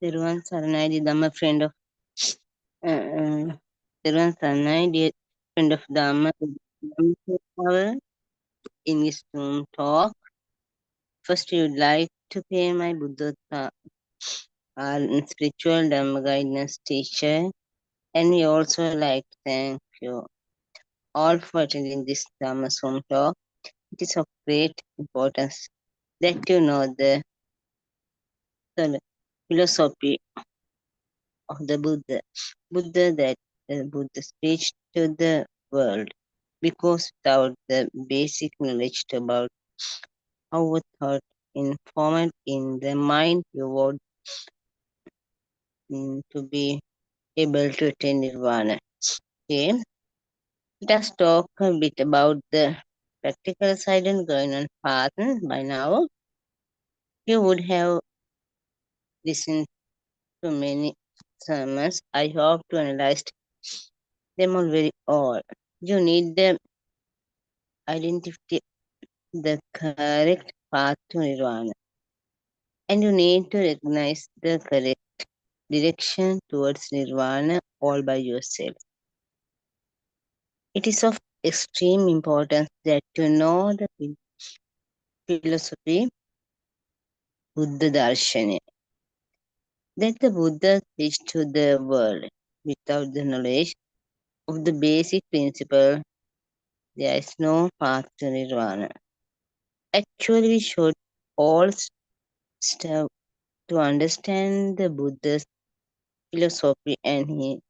Thiruvan Saranai, Dhamma friend of Thiruvan Saranai, dear friend of Dhamma, Dhamma in his room talk. First, we would like to pay my Buddha, our spiritual Dhamma guidance teacher, and we also like to thank you all for attending this Dhamma Zoom talk. It is of great importance that you know the philosophy of the Buddha. Buddha that Buddha speech to the world. Because without the basic knowledge about how a thought informed in the mind, you would to be able to attain nirvana. Okay, let us talk a bit about the practical side and going on path. By now, you would have listened to many sermons. I hope to analyze them all very all. You need the identity, the correct path to nirvana, and you need to recognize the correct direction towards nirvana all by yourself. It is of extreme importance that you know the philosophy, Buddha Darshana, that the Buddha teach to the world. Without the knowledge of the basic principle, there is no path to nirvana. Actually, we should all strive to understand the Buddha's philosophy, and he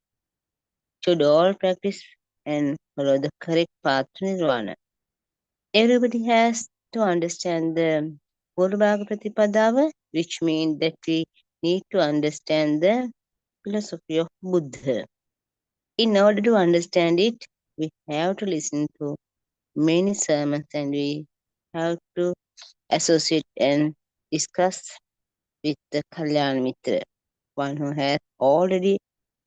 should all practice and follow the correct path to nirvana. Everybody has to understand the Purvabhaga Pratipadava, which means that we need to understand the philosophy of Buddha. In order to understand it, we have to listen to many sermons and we have to associate and discuss with the Kalyan Mitra, one who has already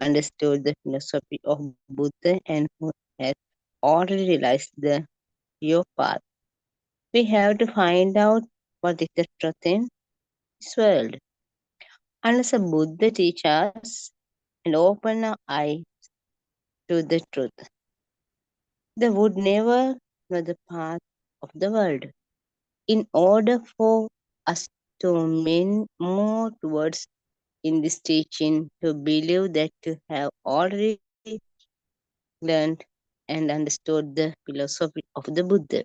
understood the philosophy of Buddha and who has already realized the pure path. We have to find out what is the truth in this world. Unless a Buddha teach us and open our eye to the truth, they would never know the path of the world. In order for us to move towards in this teaching, to believe that you have already learned and understood the philosophy of the Buddha.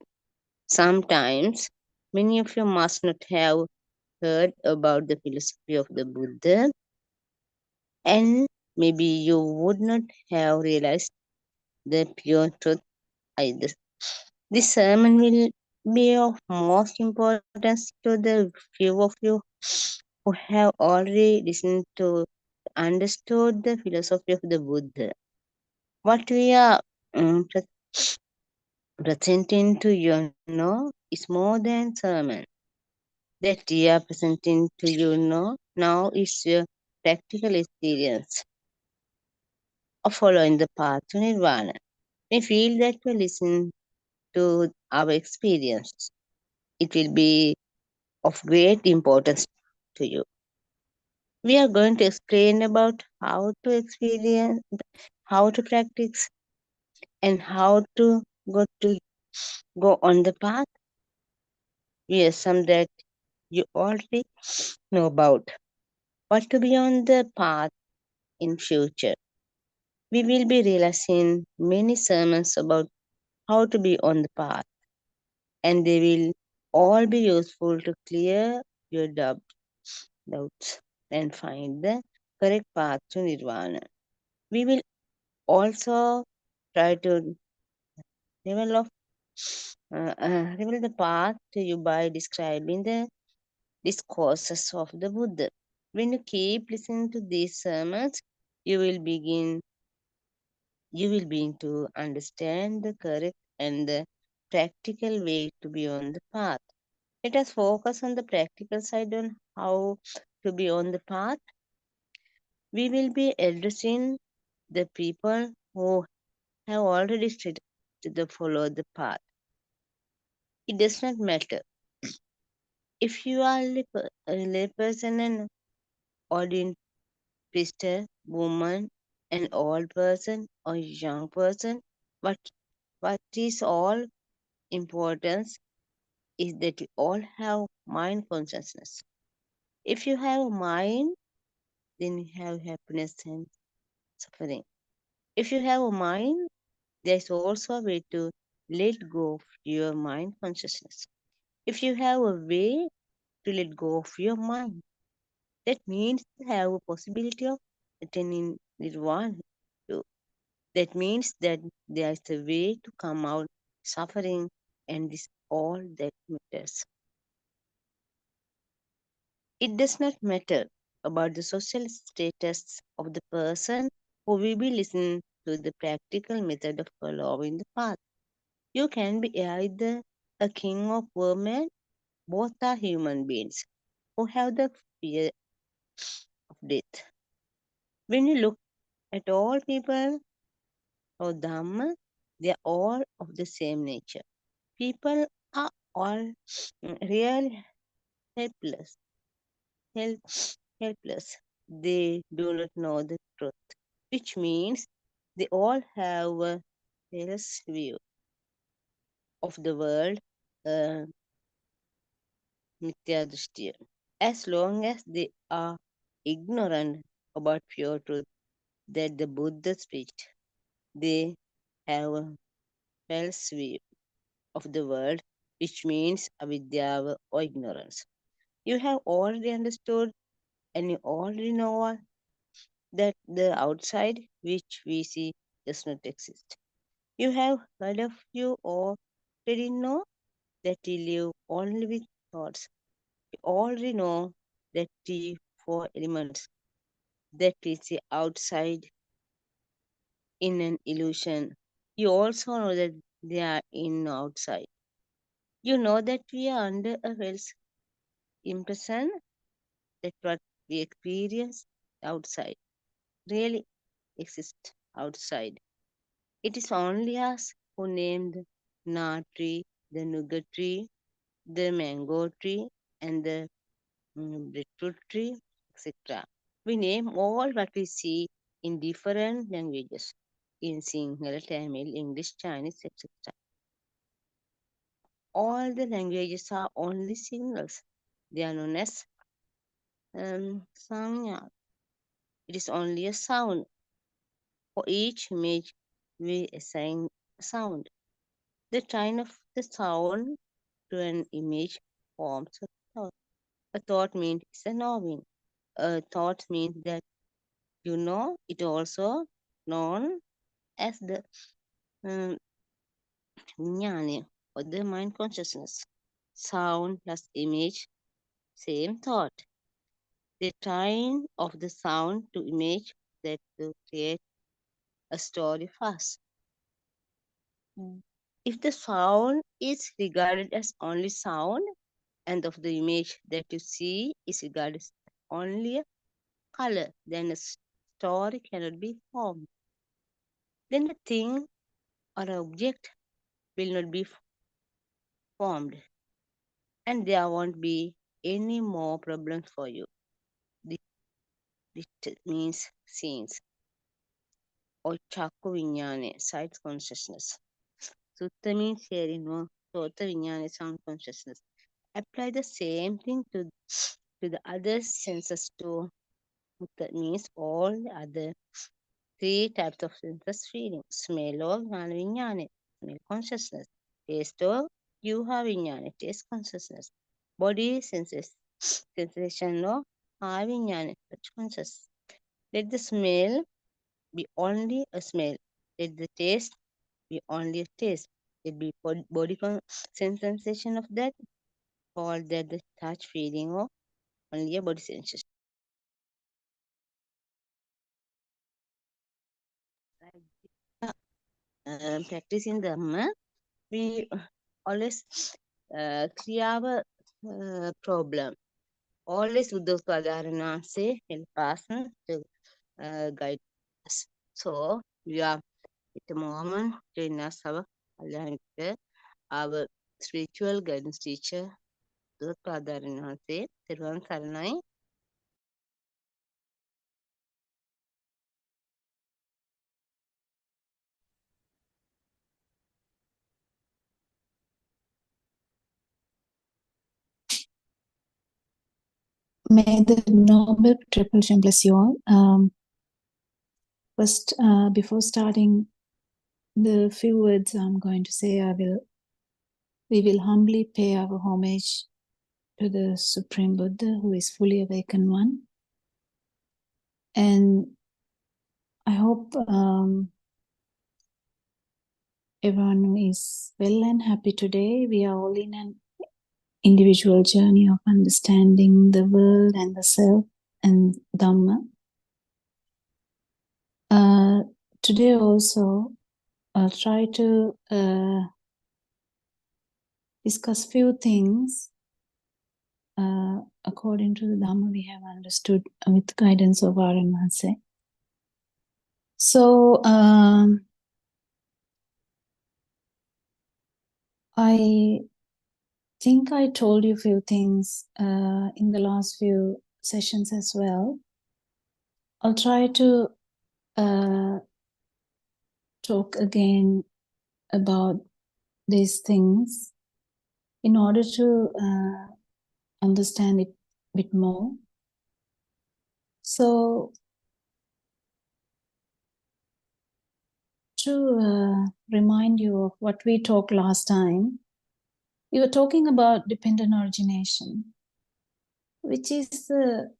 Sometimes many of you must not have heard about the philosophy of the Buddha, and maybe you would not have realized the pure truth either. This sermon will be of most importance to the few of you who have already listened to understood the philosophy of the Buddha. What we are presenting to you now is more than sermon. That we are presenting to you now is your practical experience of following the path to nirvana. We feel that we listen to our experience. It will be of great importance to you. We are going to explain about how to experience, how to practice, and how to go on the path. We assume that you already know about what to be on the path in future. We will be realizing many sermons about how to be on the path, and they will all be useful to clear your doubts and find the correct path to nirvana. We will also try to develop reveal the path to you by describing the discourses of the Buddha. When you keep listening to these sermons, you will begin to understand the correct and the practical way to be on the path. Let us focus on the practical side on how to be on the path. We will be addressing the people who have already started to follow the path. It does not matter if you are a layperson and audience priest, woman, an old person or young person. What what is all importance is that you all have mind consciousness. If you have a mind, then you have happiness and suffering. If you have a mind, there's also a way to let go of your mind consciousness. If you have a way to let go of your mind, that means you have a possibility of attaining nirvana too. That means that there is a way to come out suffering, and this all that matters. It does not matter about the social status of the person who will be listening to the practical method of following the path. You can be either a king or poor man, both are human beings who have the fear of death. When you look at all people or Dhamma, they are all of the same nature. People are all really helpless, help, helpless. They do not know the truth, which means they all have a false view of the world, uh, mithya drishti. As long as they are ignorant about pure truth that the Buddha preached, they have a false view of the world, which means avidya or ignorance. You have already understood and you already know that the outside which we see does not exist. You have heard of you already know that you live only with thoughts. You already know that the four elements that is the outside in an illusion. You also know that they are in outside. You know that we are under a false impression that what we experience outside really exists outside. It is only us who name the nut tree, the nougat tree, the mango tree, and the breadfruit tree, etc. We name all what we see in different languages, in Sinhala, Tamil, English, Chinese, etc. All the languages are only signals. They are known as sanya. It is only a sound. For each image, we assign a sound. The time of the sound to an image forms a thought. A thought means it's a knowing. A thought means that you know it also known as the um, jnani or the mind consciousness. Sound plus image, same thought. The time of the sound to image that to create a story fast. If the sound is regarded as only sound and of the image that you see is regarded as only a color, then a story cannot be formed. Then the thing or object will not be formed and there won't be any more problems for you. This, this means scenes or chakku vinyane, sight consciousness. Sutta means hearing, no? Sota vinyane, sound consciousness. Apply the same thing to the other senses too. That means all the other three types of senses feeling. Smell or gnana vinyane, smell consciousness. Taste or yuha vinyane, taste consciousness. Body senses, sensation or ha vinyane, touch consciousness. Let the smell be only a smell. Let the taste be only a taste. Let be body sensation of that, all that the touch feeling or only a body sensation. Practicing Dhamma, we always clear our problem. Always Uddhava Arana say help us to guide us. So we are at the moment join us our Alhamdulillah, our spiritual guidance teacher Uddhava Arana say Thiruvan Saranai. May the Noble Triple Gem bless you all. First, before starting the few words I'm going to say, we will humbly pay our homage to the Supreme Buddha, who is fully awakened one. And I hope everyone is well and happy today. We are all in an individual journey of understanding the world and the self and Dhamma. Today also, I'll try to discuss few things according to the Dhamma we have understood with guidance of Arana. So I think I told you a few things in the last few sessions as well. I'll try to talk again about these things in order to understand it a bit more. So to remind you of what we talked last time, we were talking about dependent origination, which is the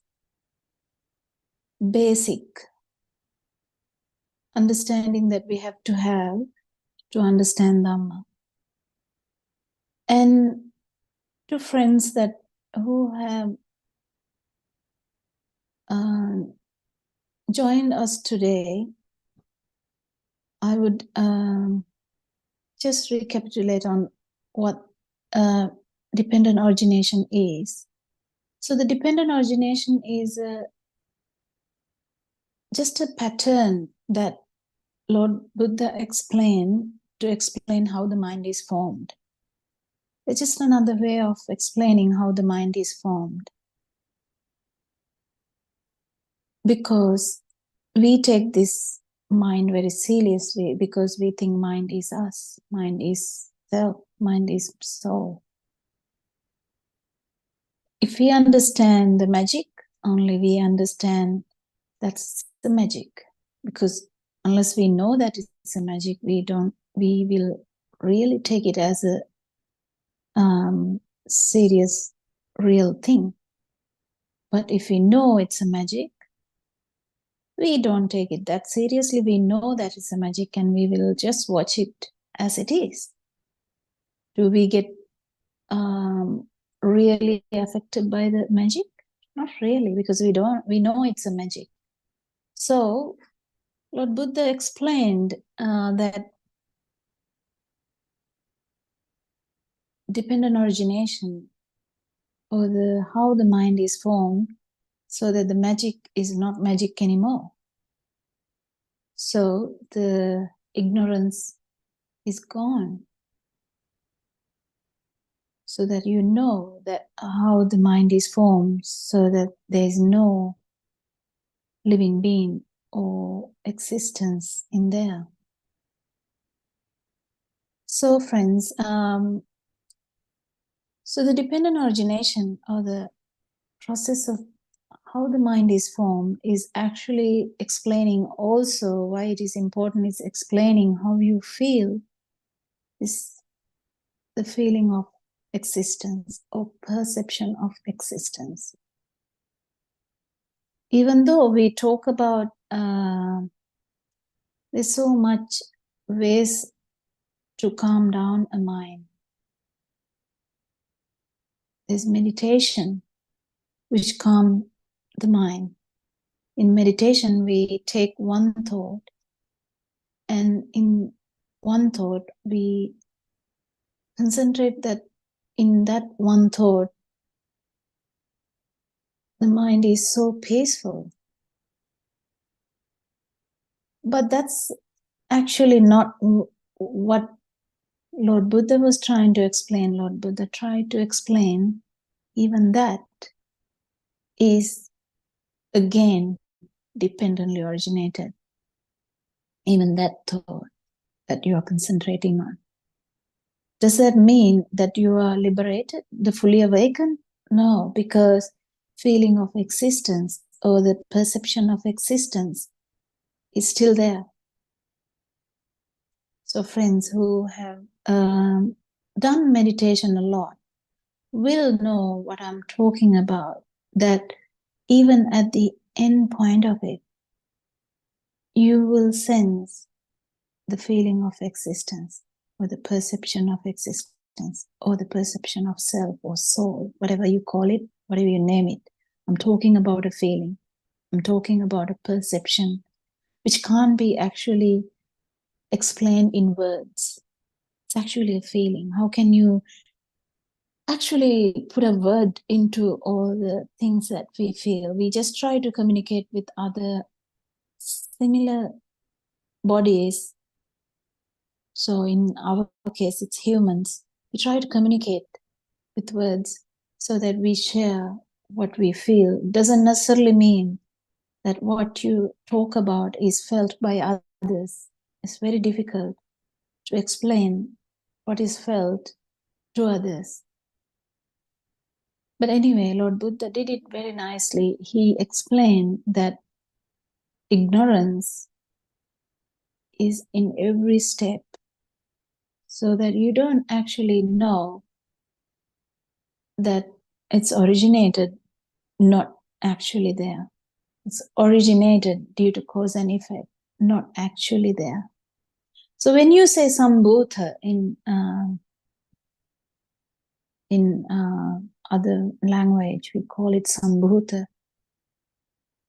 basic understanding that we have to understand Dhamma. And to friends who have joined us today, I would just recapitulate on what dependent origination is. So the dependent origination is just a pattern that Lord Buddha explained to explain how the mind is formed. It's just another way of explaining how the mind is formed. Because we take this mind very seriously, because we think mind is us, mind is self, mind is soul. If we understand the magic, only we understand that's the magic. Because unless we know that it's a magic, we will really take it as a serious, real thing. But if we know it's a magic, we don't take it that seriously. We know that it's a magic and we will just watch it as it is. Do we get really affected by the magic? Not really, because we know it's a magic. So Lord Buddha explained that dependent origination, or how the mind is formed, so that the magic is not magic anymore. So the ignorance is gone, so that you know that how the mind is formed, so that there is no living being or existence in there. So friends, so the dependent origination, or the process of how the mind is formed, is actually explaining also why it is important. It's explaining how you feel, is the feeling of existence or perception of existence. Even though we talk about there's so much ways to calm down a mind. There's meditation which calms the mind. In meditation, we take one thought, and in one thought, we concentrate that in that one thought, the mind is so peaceful. But that's actually not what Lord Buddha was trying to explain. Lord Buddha tried to explain even that is again dependently originated. Even that thought that you are concentrating on. Does that mean that you are liberated, the fully awakened? No, because feeling of existence or the perception of existence is still there. So friends who have done meditation a lot will know what I'm talking about, that even at the end point of it, you will sense the feeling of existence or the perception of existence or the perception of self or soul, whatever you call it, whatever you name it. I'm talking about a feeling. I'm talking about a perception which can't be actually explained in words. It's actually a feeling. How can you actually put a word into all the things that we feel? We just try to communicate with other similar bodies. So in our case, it's humans. We try to communicate with words so that we share what we feel. It doesn't necessarily mean that what you talk about is felt by others. It's very difficult to explain what is felt to others. But anyway, Lord Buddha did it very nicely. He explained that ignorance is in every step, so that you don't actually know that it's originated not actually there. It's originated due to cause and effect, not actually there. So when you say Sambhuta in other language, we call it Sambhuta.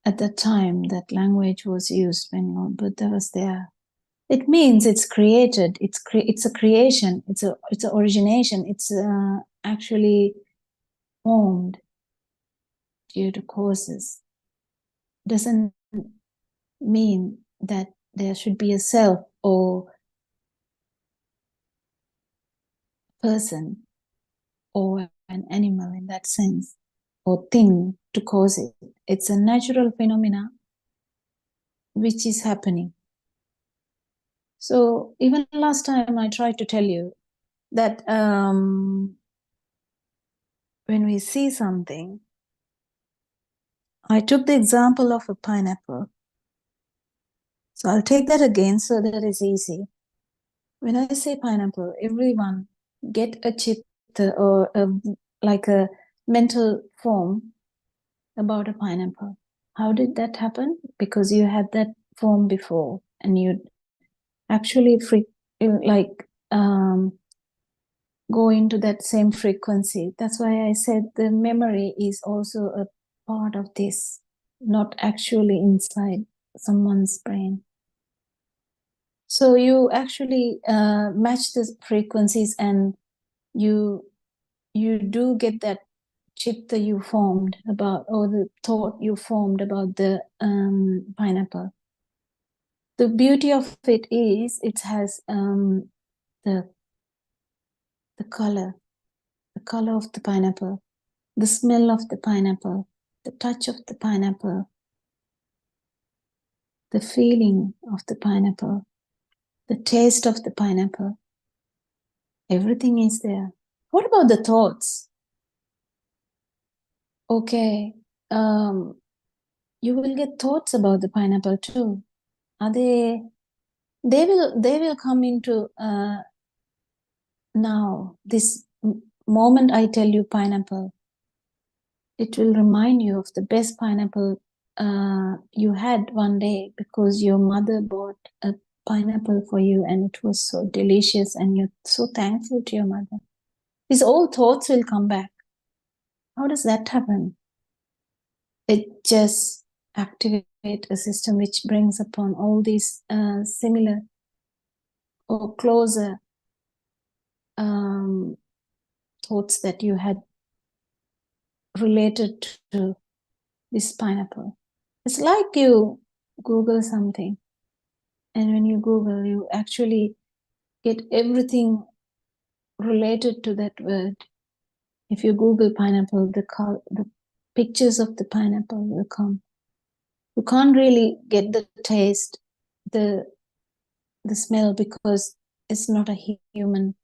At the time that language was used when Lord Buddha was there, it means it's created. It's a creation. It's an origination. It's actually formed due to causes. Doesn't mean that there should be a self or person or an animal in that sense, or thing to cause it. It's a natural phenomena which is happening. So even last time I tried to tell you that when we see something, I took the example of a pineapple. So I'll take that again so that it's easy. When I say pineapple, everyone get a chitta or like a mental form about a pineapple. How did that happen? Because you had that form before and you actually go into that same frequency. That's why I said the memory is also a part of this, not actually inside someone's brain. So you actually match the frequencies and you do get that chitta you formed about, or the thought you formed about the pineapple. The beauty of it is it has the color of the pineapple, the smell of the pineapple, the touch of the pineapple, the feeling of the pineapple, the taste of the pineapple. Everything is there. What about the thoughts? Okay, you will get thoughts about the pineapple too. Are they will come into now this moment I tell you pineapple. It will remind you of the best pineapple you had one day because your mother bought a pineapple for you and it was so delicious and you're so thankful to your mother. These old thoughts will come back. How does that happen? It just activates a system which brings upon all these similar or closer thoughts that you had related to this pineapple. It's like you Google something, and when you Google, you actually get everything related to that word. If you Google pineapple, the pictures of the pineapple will come. You can't really get the taste, the smell, because it's not a human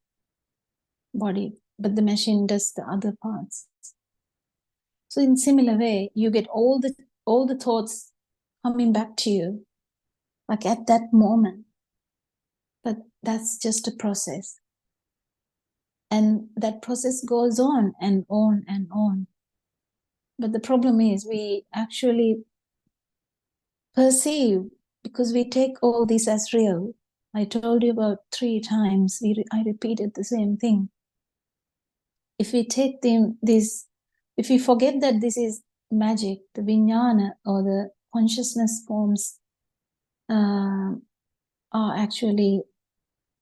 body, but the machine does the other parts. So in similar way, you get all the thoughts coming back to you, like at that moment. But that's just a process. And that process goes on and on and on. But the problem is we actually perceive, because we take all this as real. I told you about 3 times, I repeated the same thing. If we take if we forget that this is magic, the vijnana or the consciousness forms are actually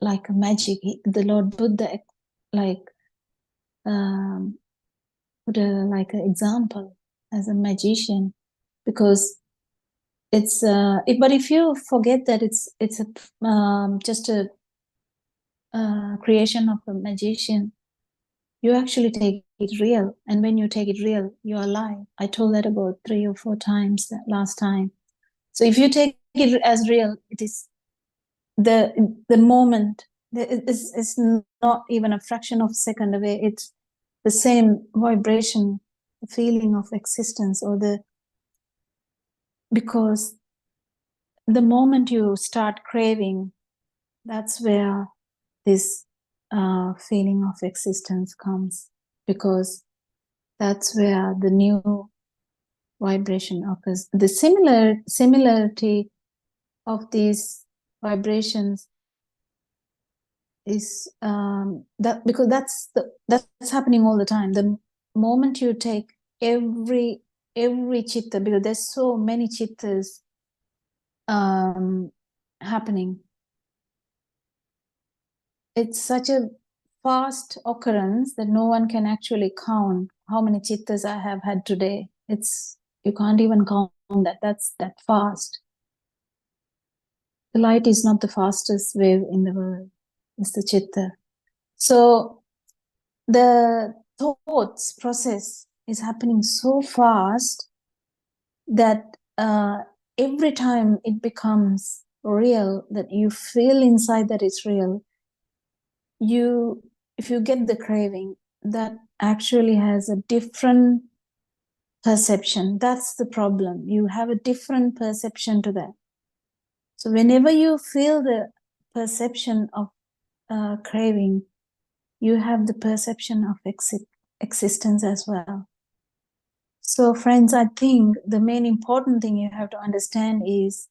like a magic. The Lord Buddha like put like an example as a magician, because it's but if you forget that it's a just a creation of a magician, you actually take it real. And when you take it real, you're alive. I told that about 3 or 4 times last time. So if you take it as real, it is the moment. It's not even a fraction of a second away. It's the same vibration, the feeling of existence, because the moment you start craving, that's where this feeling of existence comes, because that's where the new vibration occurs. The similarity of these vibrations is that, because that's happening all the time. The moment you take every chitta, because there's so many chittas happening, it's such a fast occurrence that no one can actually count how many chittas I have had today. You can't even count that. That's that fast. The light is not the fastest wave in the world. It's the chitta. So the thoughts process is happening so fast that every time it becomes real, that you feel inside that it's real, if you get the craving, that actually has a different perception. That's the problem. You have a different perception to that. So whenever you feel the perception of craving, you have the perception of existence as well. So friends, I think the main important thing you have to understand is,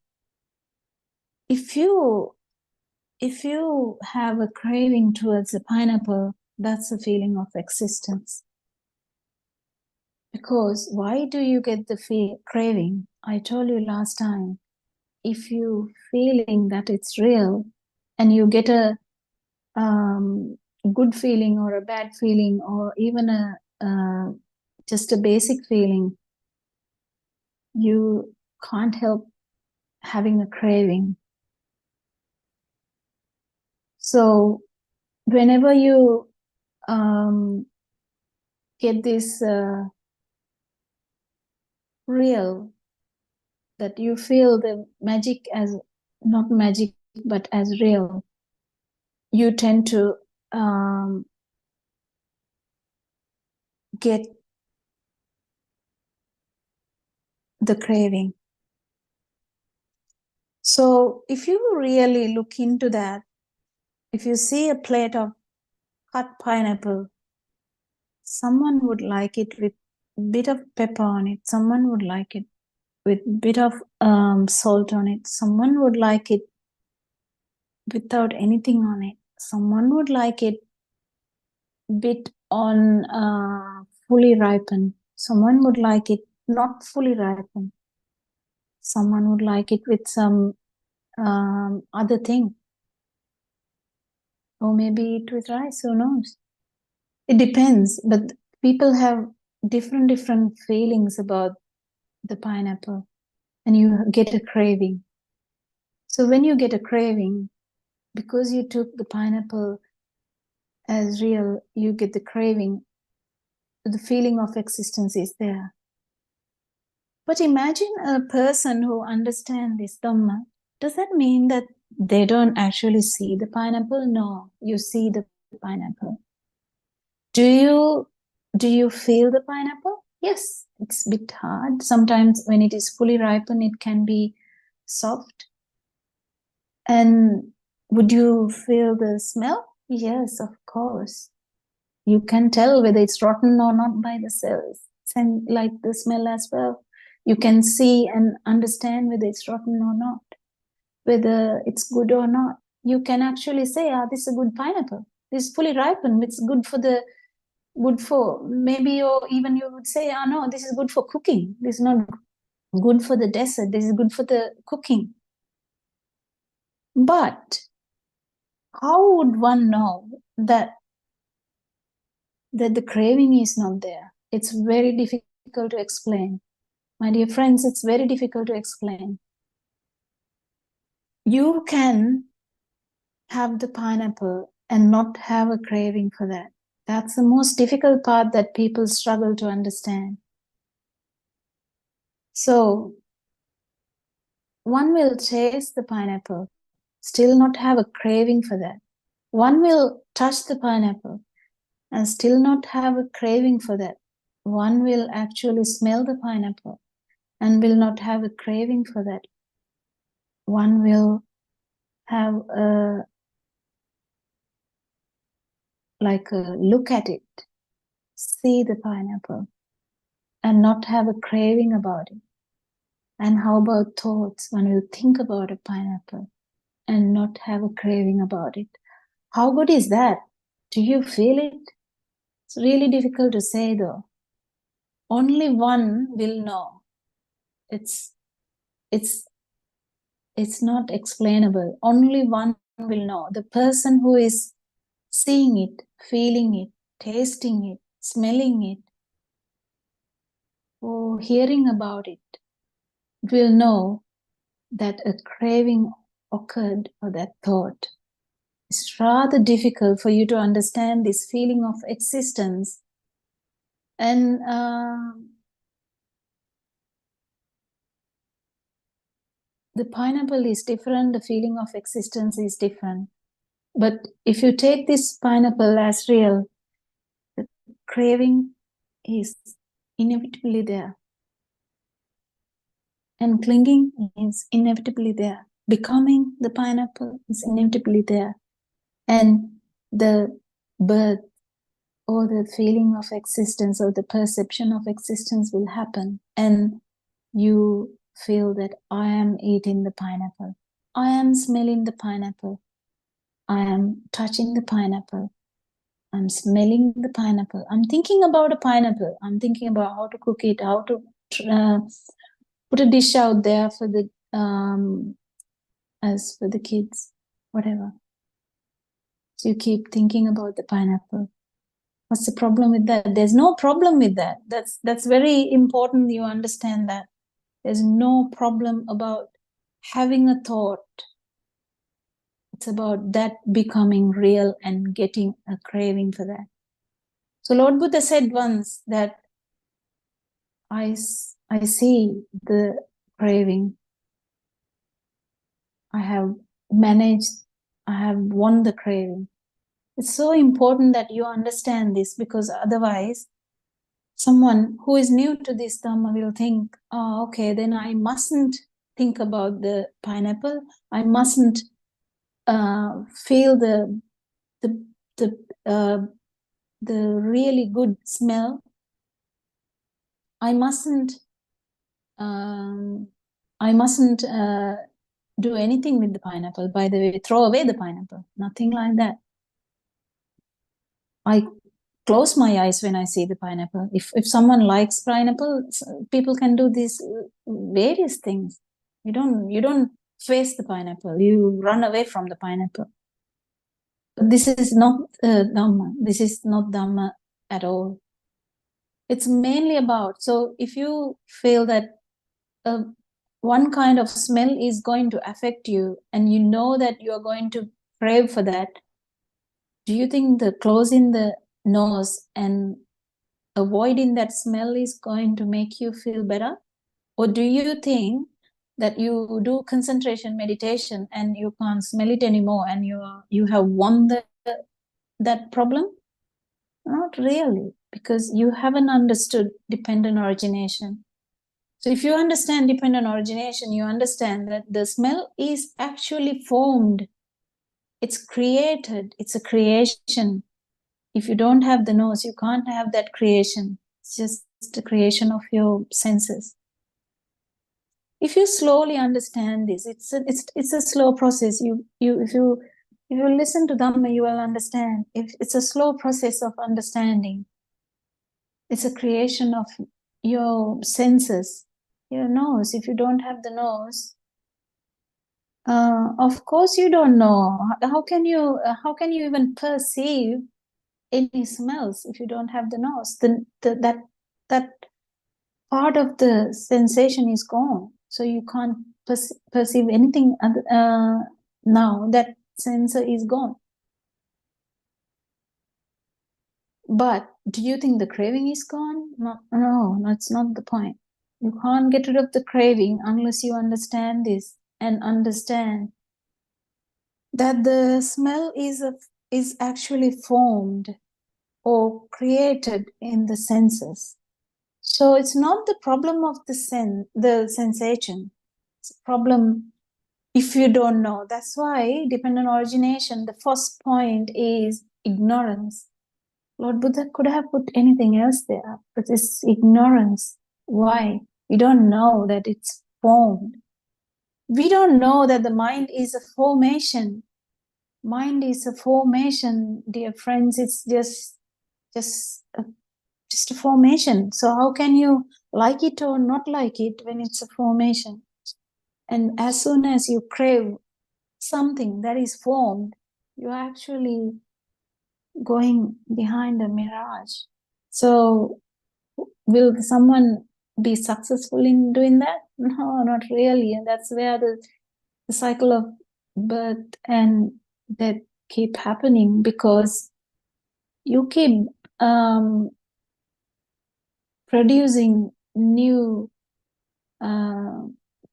if you have a craving towards a pineapple, that's a feeling of existence. Because why do you get the craving? I told you last time, if you feeling that it's real and you get a good feeling or a bad feeling, or even just a basic feeling, you can't help having a craving. So whenever you get this real, that you feel the magic as not magic but as real, you tend to get the craving. So if you really look into that, if you see a plate of cut pineapple, someone would like it with a bit of pepper on it, someone would like it with a bit of salt on it, someone would like it without anything on it, someone would like it bit on fully ripened, someone would like it not fully ripened, someone would like it with some other thing, or maybe eat with rice, who knows. It depends, but people have different feelings about the pineapple, and you get a craving. So when you get a craving, because you took the pineapple as real, you get the craving, the feeling of existence is there. But imagine a person who understands this Dhamma. Does that mean that they don't actually see the pineapple? No, you see the pineapple. Do you feel the pineapple? Yes, it's a bit hard. Sometimes when it is fully ripened, it can be soft. And would you feel the smell? Yes, of course. You can tell whether it's rotten or not by the cells, and like the smell as well. You can see and understand whether it's rotten or not, whether it's good or not. You can actually say, this is a good pineapple. This is fully ripened. It's good for maybe, or even you would say, no, this is good for cooking. This is not good for the dessert. This is good for the cooking. But how would one know that the craving is not there? It's very difficult to explain. My dear friends, it's very difficult to explain. You can have the pineapple and not have a craving for that. That's the most difficult part that people struggle to understand. So one will taste the pineapple, still not have a craving for that. One will touch the pineapple and still not have a craving for that. One will actually smell the pineapple and will not have a craving for that. One will have a look at it, see the pineapple, and not have a craving about it. And how about thoughts? One will think about a pineapple and not have a craving about it. How good is that? Do you feel it? It's really difficult to say though. Only one will know. It's not explainable. Only one will know. The person who is seeing it, feeling it, tasting it, smelling it, or hearing about it, will know that a craving occurred or that thought. It's rather difficult for you to understand this feeling of existence. And the pineapple is different, the feeling of existence is different. But if you take this pineapple as real, the craving is inevitably there. And clinging is inevitably there. Becoming the pineapple is inevitably there. And the birth or the feeling of existence or the perception of existence will happen. And you feel that I am eating the pineapple. I am smelling the pineapple. I am touching the pineapple. I'm smelling the pineapple. I'm thinking about a pineapple. I'm thinking about how to cook it, how to put a dish out there for the as for the kids, whatever. So you keep thinking about the pineapple. What's the problem with that? There's no problem with that. That's very important. You understand that there's no problem about having a thought. It's about that becoming real and getting a craving for that. So Lord Buddha said once that I see the craving. I have managed, I have won the craving. It's so important that you understand this, because otherwise someone who is new to this Dhamma will think, oh, okay, then I mustn't think about the pineapple. I mustn't feel the really good smell. I mustn't do anything with the pineapple. By the way, throw away the pineapple. Nothing like that. I close my eyes when I see the pineapple. If someone likes pineapple, people can do these various things. You don't face the pineapple. You run away from the pineapple. But this is not Dhamma. This is not Dhamma at all. It's mainly about, so if you feel that one kind of smell is going to affect you and you know that you are going to crave for that, do you think the closing the nose and avoiding that smell is going to make you feel better? Or do you think that you do concentration meditation and you can't smell it anymore and you have won that problem? Not really, because you haven't understood dependent origination. So if you understand dependent origination, you understand that the smell is actually formed. It's created. It's a creation. If you don't have the nose, you can't have that creation. It's just the creation of your senses. If you slowly understand this, it's a slow process. If you listen to Dhamma, you will understand. If it's a slow process of understanding, it's a creation of your senses, your nose. If you don't have the nose, of course you don't know. How can you even perceive any smells if you don't have the nose? That part of the sensation is gone, so you can't perceive anything. Now that sensor is gone. But do you think the craving is gone? No, that's not the point. You can't get rid of the craving unless you understand this and understand that the smell is actually formed or created in the senses. So it's not the problem of the sensation. It's a problem if you don't know. That's why dependent origination, the first point is ignorance. Lord Buddha could have put anything else there, but it's ignorance. Why? We don't know that it's formed. We don't know that the mind is a formation. Mind is a formation, dear friends. It's just a formation. So how can you like it or not like it when it's a formation? And as soon as you crave something that is formed, you're actually going behind a mirage. So will someone be successful in doing that? No, not really. And that's where the cycle of birth and death keep happening, because you keep producing new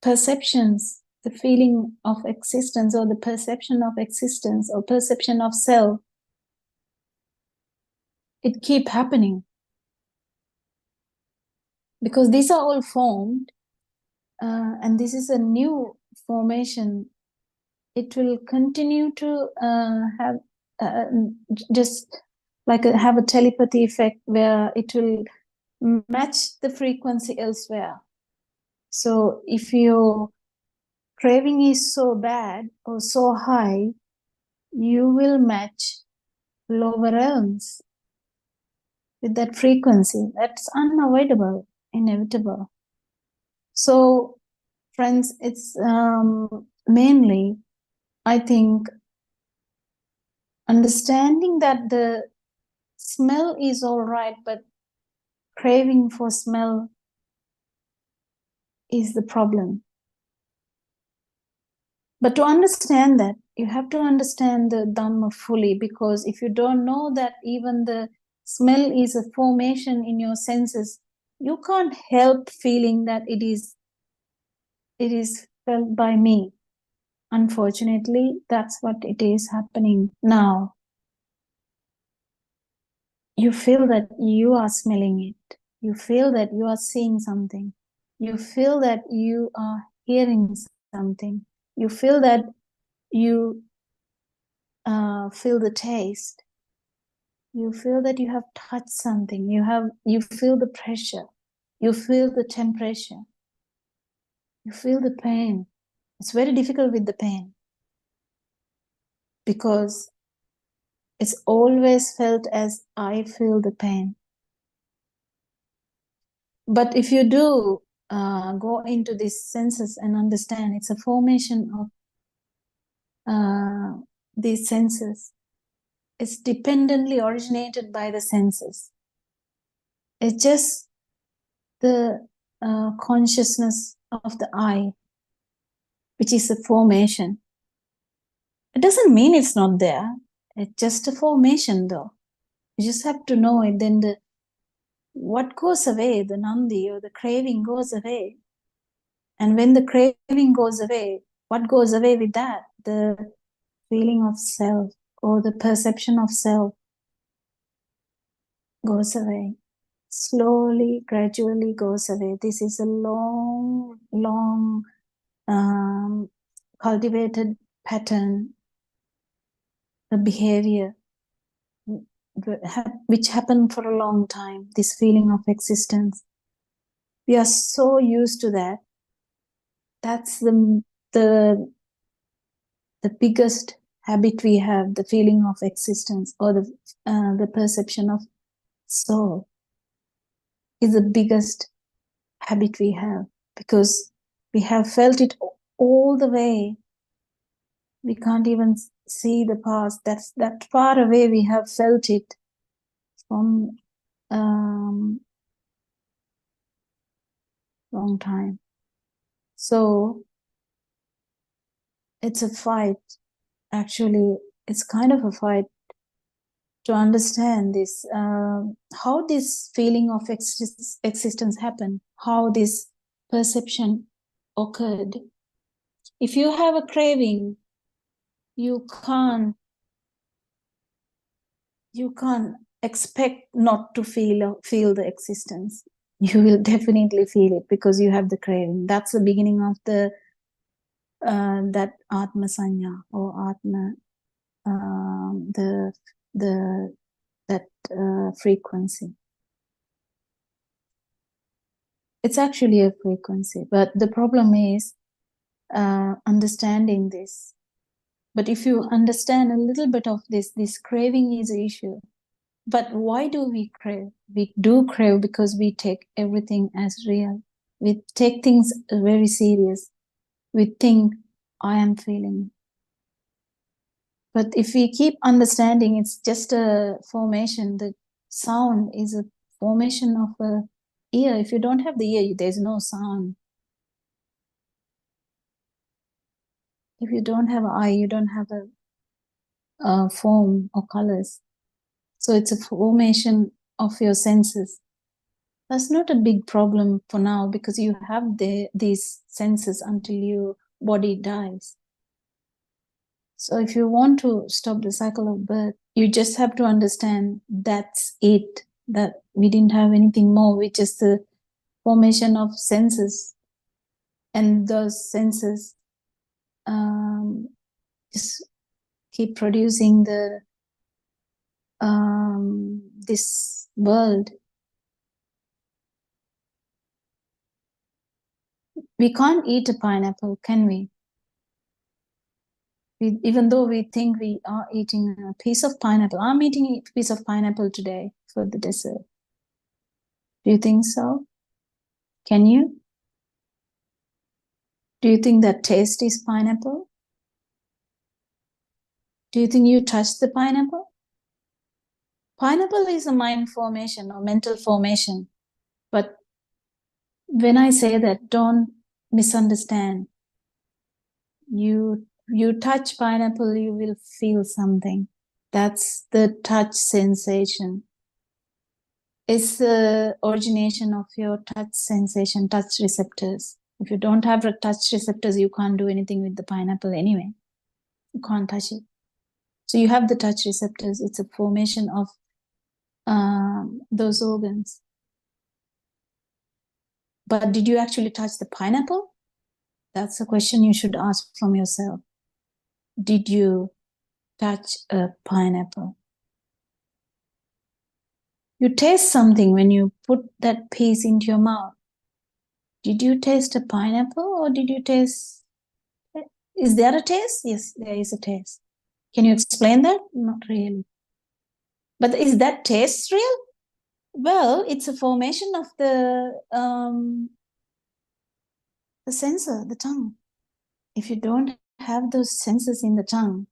perceptions, the feeling of existence or the perception of existence or perception of self. It keep happening because these are all formed, and this is a new formation. It will continue to have just like have a telepathy effect where it will match the frequency elsewhere. So if your craving is so bad or so high, you will match lower realms with that frequency. That's unavoidable, inevitable. So, friends, it's mainly, I think, understanding that the smell is all right, but craving for smell is the problem. But to understand that, you have to understand the Dhamma fully, because if you don't know that even the smell is a formation in your senses, you can't help feeling that it is felt by me. Unfortunately, that's what it is happening now. You feel that you are smelling it. You feel that you are seeing something. You feel that you are hearing something. You feel that you feel the taste. You feel that you have touched something. You feel the pressure. You feel the temperature. You feel the pain. It's very difficult with the pain because it's always felt as I feel the pain. But if you do go into these senses and understand it's a formation of these senses, it's dependently originated by the senses. It's just the consciousness of the I, which is a formation. It doesn't mean it's not there. It's just a formation, though. You just have to know it. Then what goes away, the nandi or the craving goes away. And when the craving goes away, what goes away with that? The feeling of self or the perception of self. goes away. Slowly, gradually goes away. This is a long, long cultivated pattern, a behavior which happened for a long time, this feeling of existence. We are so used to that. That's the biggest habit we have, the feeling of existence, or the perception of soul is the biggest habit we have, because we have felt it all the way. We can't even see the past. That's that far away. We have felt it from long time. So it's a fight. Actually, it's kind of a fight to understand this, how this feeling of existence happened, how this perception occurred. If you have a craving, you can't expect not to feel the existence. You will definitely feel it because you have the craving. That's the beginning of the that Atma Sanya or Atma, that frequency. It's actually a frequency, but the problem is understanding this. But if you understand a little bit of this craving is an issue. But why do we crave? We do crave because we take everything as real. We take things very serious. We think, I am feeling. But if we keep understanding, it's just a formation. The sound is a formation of a ear. If you don't have the ear, there's no sound. If you don't have an eye, you don't have a form or colors. So it's a formation of your senses. That's not a big problem for now because you have these senses until your body dies. So if you want to stop the cycle of birth, you just have to understand that's it, that we didn't have anything more, which is the formation of senses. And those senses just keep producing this world. We can't eat a pineapple, can we? Even though we think we are eating a piece of pineapple. I'm eating a piece of pineapple today for the dessert. Do you think so? Can you? Do you think that taste is pineapple? Do you think you touched the pineapple? Pineapple is a mind formation or mental formation. But when I say that, don't misunderstand. You touch pineapple, you will feel something. That's the touch sensation. It's the origination of your touch sensation, touch receptors. If you don't have touch receptors, you can't do anything with the pineapple anyway. You can't touch it. So you have the touch receptors. It's a formation of those organs. But did you actually touch the pineapple? That's a question you should ask from yourself. Did you touch a pineapple? You taste something when you put that piece into your mouth. Did you taste a pineapple or did you taste... Is there a taste? Yes, there is a taste. Can you explain that? Not really. But is that taste real? Well, it's a formation of the sensor, the tongue. If you don't have those senses in the tongue,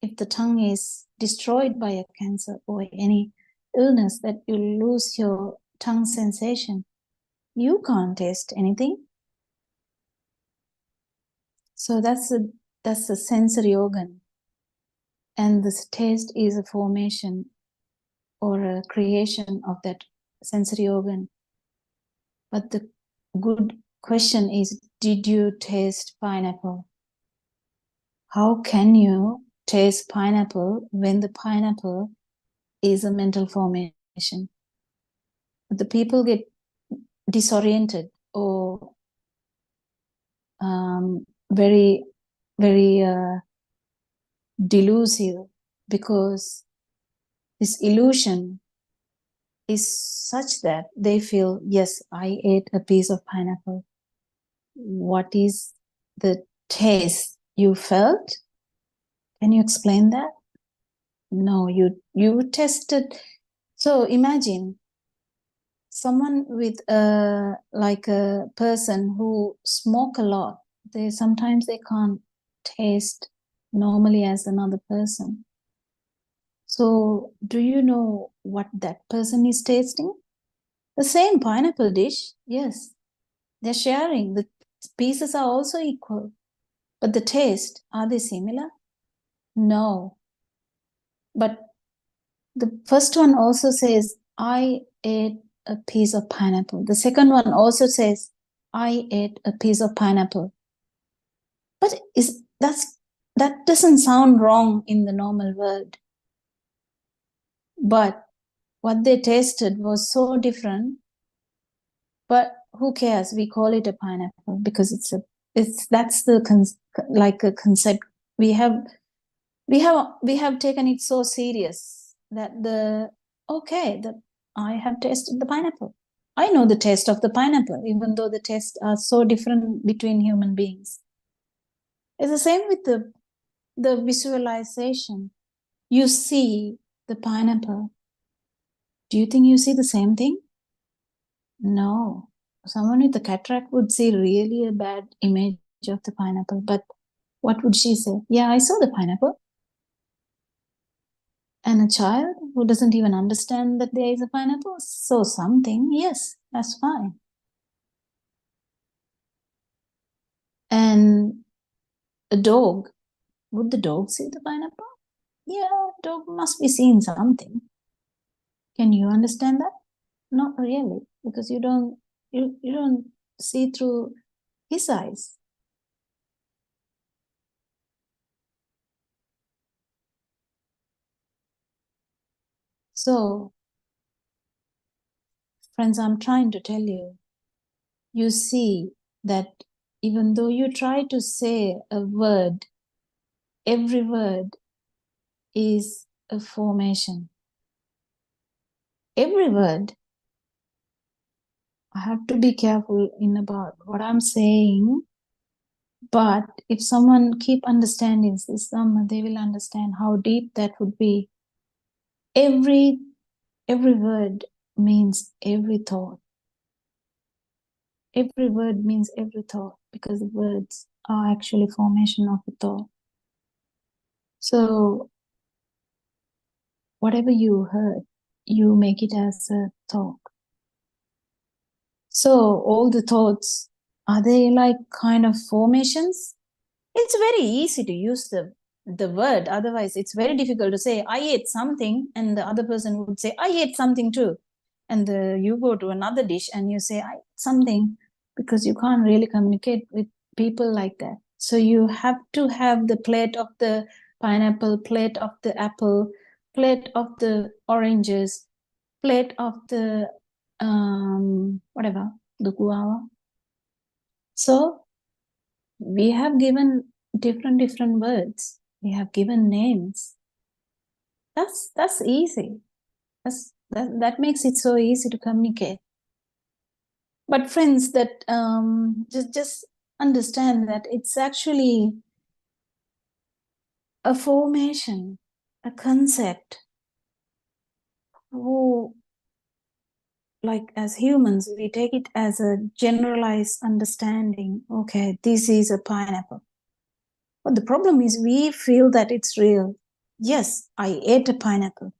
if the tongue is destroyed by a cancer or any illness that you lose your tongue sensation, you can't taste anything. So that's a sensory organ. And this taste is a formation or a creation of that sensory organ. But the good question is, did you taste pineapple? How can you taste pineapple when the pineapple is a mental formation? the people get disoriented or very, very delusive, because this illusion is such that they feel, yes, I ate a piece of pineapple. What is the taste you felt? Can you explain that? No, you tested. So imagine someone with like a person who smoke a lot. They sometimes they can't taste normally as another person. So do you know what that person is tasting? The same pineapple dish, yes. They're sharing. The pieces are also equal. But the taste, are they similar? No. But the first one also says, I ate a piece of pineapple. The second one also says, I ate a piece of pineapple. But that doesn't sound wrong in the normal word. But what they tasted was so different. But who cares? We call it a pineapple because that's the like a concept we have taken it so serious that I have tasted the pineapple. I know the taste of the pineapple, even though the tastes are so different between human beings. It's the same with the visualization. You see the pineapple. Do you think you see the same thing? No. Someone with a cataract would see really a bad image of the pineapple, but what would she say? Yeah, I saw the pineapple. And a child who doesn't even understand that there is a pineapple saw something, yes, that's fine. And a dog, would the dog see the pineapple? Yeah, dog must be seeing something. Can you understand that? Not really, because you don't see through his eyes. So, friends, I'm trying to tell you, you see that even though you try to say a word, every word is a formation. Every word. I have to be careful in about what I'm saying. But if someone keep understanding this, they will understand how deep that would be. Every word means every thought. Every word means every thought, because the words are actually formation of a thought. So whatever you heard, you make it as a thought. So all the thoughts, are they like kind of formations? It's very easy to use the word. Otherwise, it's very difficult to say, I ate something, and the other person would say, I ate something too. And you go to another dish and you say, I ate something, because you can't really communicate with people like that. So you have to have the plate of the pineapple, plate of the apple, plate of the oranges, plate of the whatever, the guava. So we have given different words. We have given names. That's easy. That makes it so easy to communicate. But friends, that just understand that it's actually a formation, a concept. Who, like as humans, we take it as a generalized understanding. Okay, this is a pineapple. But the problem is we feel that it's real. Yes, I ate a pineapple.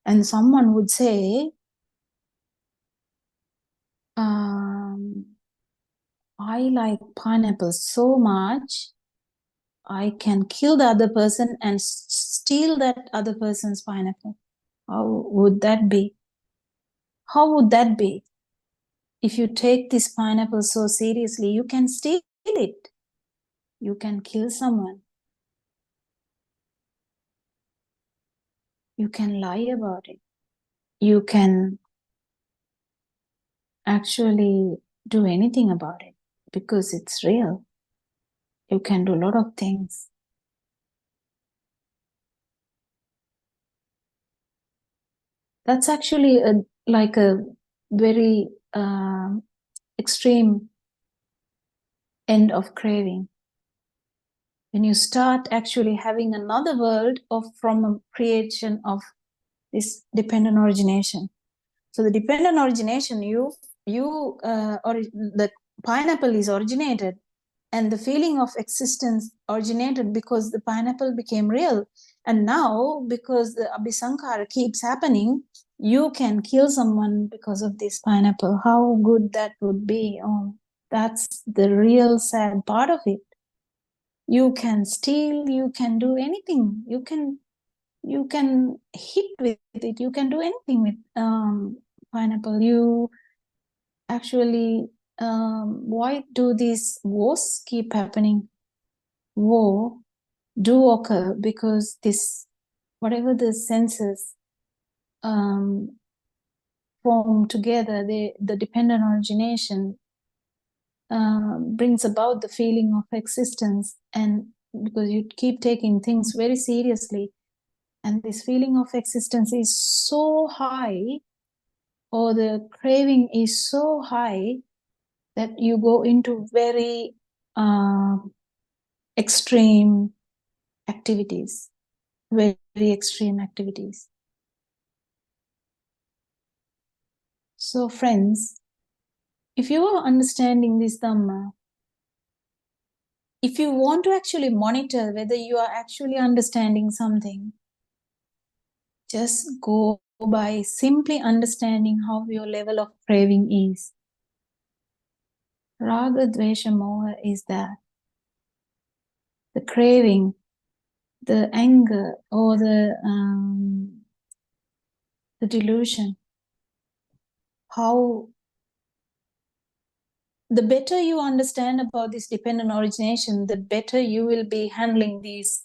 And someone would say, I like pineapple so much, I can kill the other person and steal that other person's pineapple. How would that be? How would that be? If you take this pineapple so seriously, you can steal it. You can kill someone. You can lie about it. You can actually do anything about it because it's real. You can do a lot of things. That's actually like a very extreme end of craving. When you start actually having another world from a creation of this dependent origination. So the dependent origination, or the pineapple is originated, and the feeling of existence originated because the pineapple became real. And now, because the abhisankara keeps happening, you can kill someone because of this pineapple. How good that would be. Oh, that's the real sad part of it. You can steal, you can do anything. You can hit with it. You can do anything with pineapple. You actually, why do these wars keep happening? War do occur because this, whatever the senses form together, the dependent origination brings about the feeling of existence. And because you keep taking things very seriously, and this feeling of existence is so high, or the craving is so high, that you go into very extreme activities, very extreme activities. So friends, if you are understanding this Dhamma, if you want to actually monitor whether you are actually understanding something, just go by simply understanding how your level of craving is. Raga, Dvesha, Moha is that. The craving, the anger, or the delusion. How the better you understand about this dependent origination, the better you will be handling these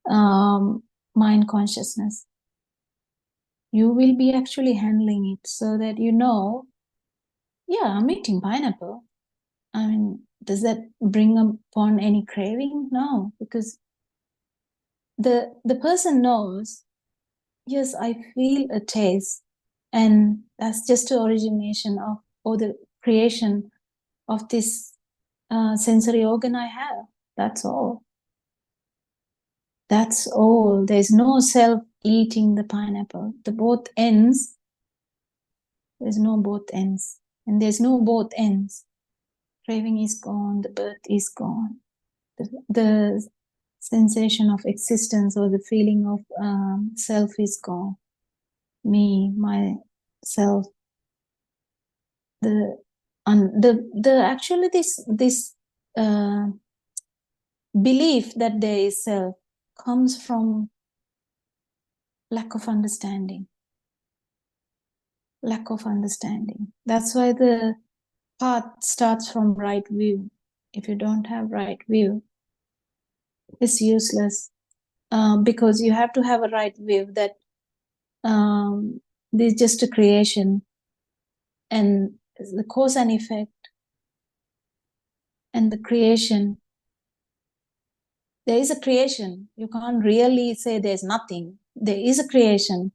mind consciousness. You will be actually handling it so that you know, yeah, I'm eating pineapple. I mean, does that bring upon any craving? No, because the person knows, yes, I feel a taste, and that's just the origination of, or the creation of this sensory organ I have. That's all. That's all. There's no self eating the pineapple. The both ends, there's no both ends. And there's no both ends. Craving is gone, the birth is gone. The sensation of existence or the feeling of self is gone. Me, myself. The actually this belief that there is self comes from lack of understanding. Lack of understanding. That's why the path starts from right view. If you don't have right view, it's useless, because you have to have a right view that there's just a creation, and the cause and effect, and the creation. There is a creation. You can't really say there's nothing. There is a creation,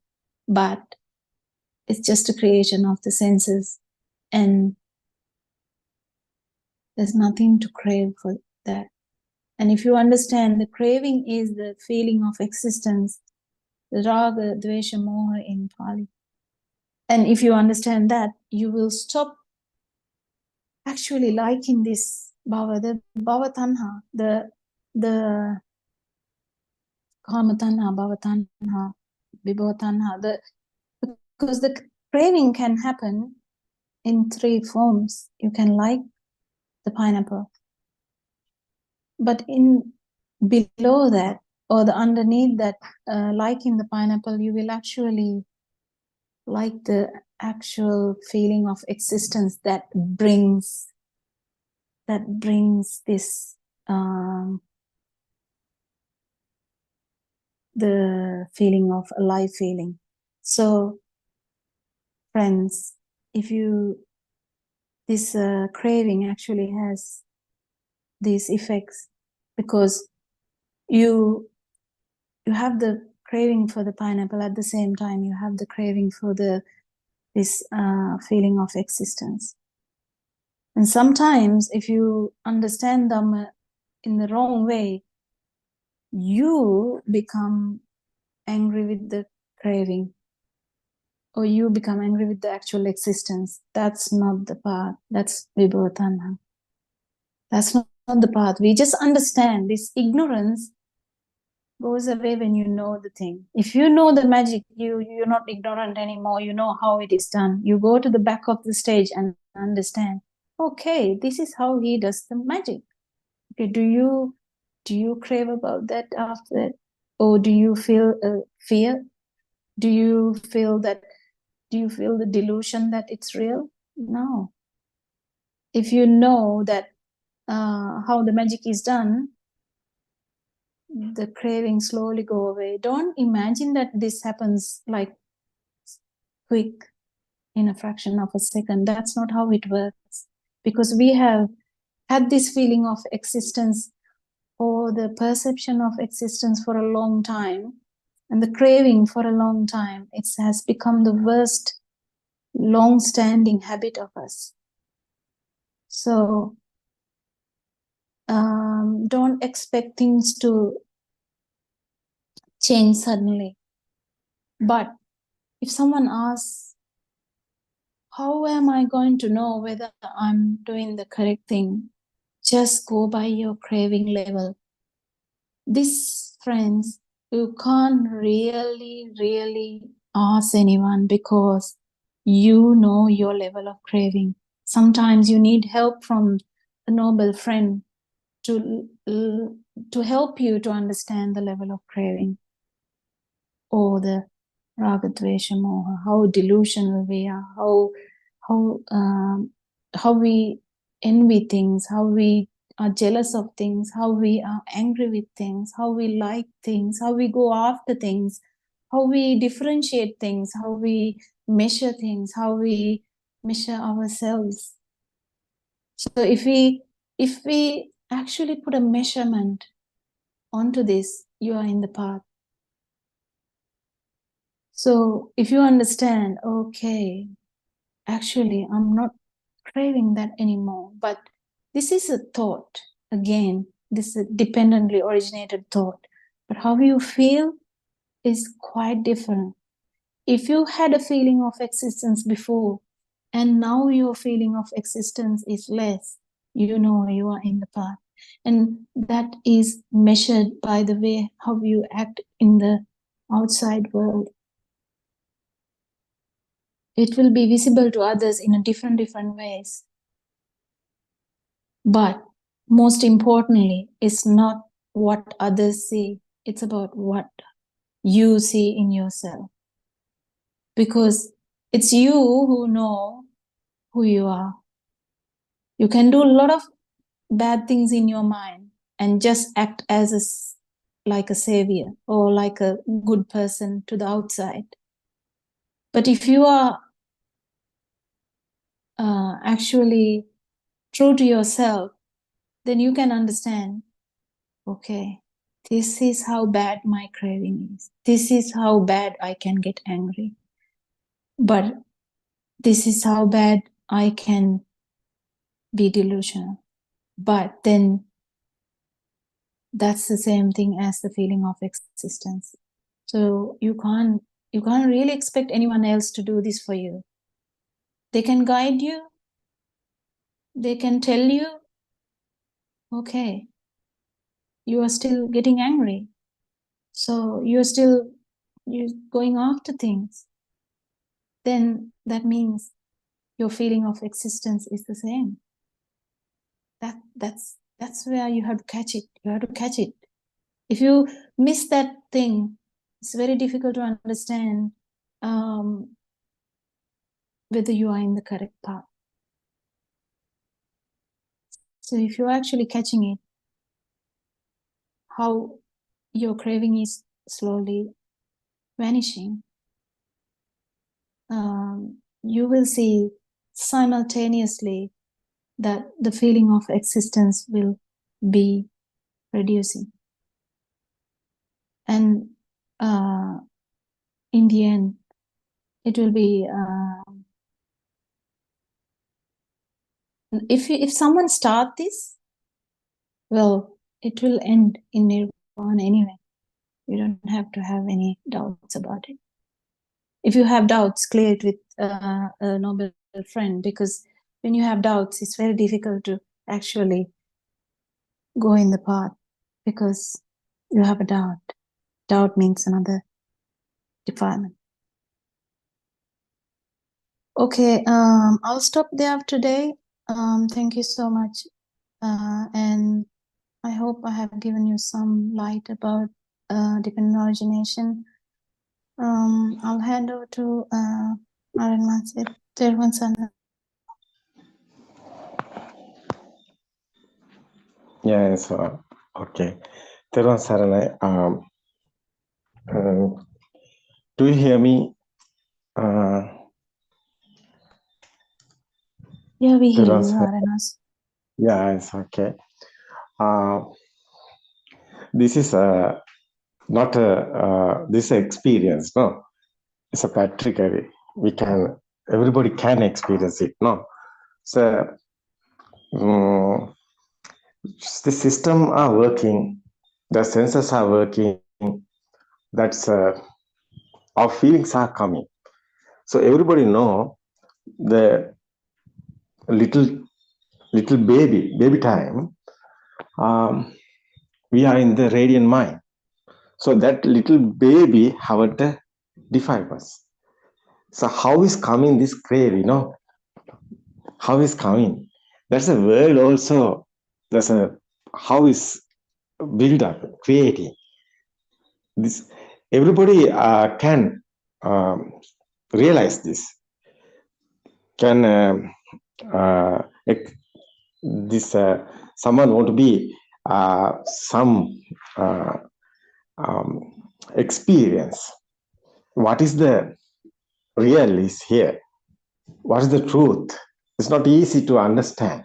but it's just a creation of the senses, and there's nothing to crave for that. And if you understand the craving is the feeling of existence, the raga, dvesha, moha in Pali. And if you understand that, you will stop actually liking this bhava, the bhava tanha, the kama tanha, bhava tanha, vibhava tanha, because the craving can happen in three forms. You can like the pineapple, but in below that, or the underneath that, liking the pineapple, you will actually like the actual feeling of existence that brings this the feeling of alive feeling. So friends, if you this craving actually has these effects, because you have the craving for the pineapple, at the same time you have the craving for this feeling of existence. And sometimes if you understand them in the wrong way, you become angry with the craving, or you become angry with the actual existence. That's not the path. That's vibhodhana. That's not the path. We just understand. This ignorance goes away when you know the thing. If you know the magic, you're not ignorant anymore. You know how it is done. You go to the back of the stage and understand, okay, this is how he does the magic. Okay, do you crave about that after that? Or do you feel fear? Do you feel the delusion that it's real? No. If you know that how the magic is done, the craving slowly go away. Don't imagine that this happens like quick, in a fraction of a second. That's not how it works, because we have had this feeling of existence or the perception of existence for a long time, and the craving for a long time. It has become the worst long-standing habit of us. So don't expect things to change suddenly. But if someone asks, how am I going to know whether I'm doing the correct thing? Just go by your craving level. This, friends, you can't really ask anyone, because you know your level of craving. Sometimes you need help from a noble friend to help you to understand the level of craving, or the raga dvesha moha, how delusional we are, how we envy things, how we are jealous of things, how we are angry with things, how we like things, how we go after things, how we differentiate things, how we measure things, how we measure ourselves. So if we actually put a measurement onto this, you are in the path. So if you understand, okay, actually, I'm not craving that anymore, but this is a thought. Again, this is a dependently originated thought. But how you feel is quite different. If you had a feeling of existence before, and now your feeling of existence is less, you know you are in the path. And that is measured by the way how you act in the outside world. It will be visible to others in a different ways. But most importantly, it's not what others see, it's about what you see in yourself. Because it's you who know who you are. You can do a lot of bad things in your mind and just act as like a savior or like a good person to the outside. But if you are actually true to yourself, then you can understand, okay, this is how bad my craving is. This is how bad I can get angry. But this is how bad I can be delusional. But then that's the same thing as the feeling of existence. So you can't really expect anyone else to do this for you. They can guide you. They can tell you, okay, you are still getting angry. So you're going after things. Then that means your feeling of existence is the same. That's where you have to catch it. You have to catch it. If you miss that thing, it's very difficult to understand whether you are in the correct path. So if you're actually catching it, how your craving is slowly vanishing, you will see simultaneously that the feeling of existence will be reducing. And in the end, it will be, if someone start this, well, it will end in nirvana anyway. You don't have to have any doubts about it. If you have doubts, clear it with a noble friend, because when you have doubts, it's very difficult to actually go in the path, because you have a doubt. Doubt means another defilement. Okay, I'll stop there today. Thank you so much. And I hope I have given you some light about dependent origination. I'll hand over to Arana. Yes, okay. Teruvan Saranai, do you hear me? Yeah, we hear you, Arana. Yeah, it's okay. This is not a this experience, no. It's a practical. Everybody can experience it, no. So the system are working, the senses are working. That's our feelings are coming. So everybody know the little baby time. We are in the radiant mind. So that little baby have to define us. So how is coming this craving, How is coming? That's a world also. That's a how is build up, creating. This everybody can realize this. Can this someone want to be some experience? What is the real is here? What is the truth? It's not easy to understand,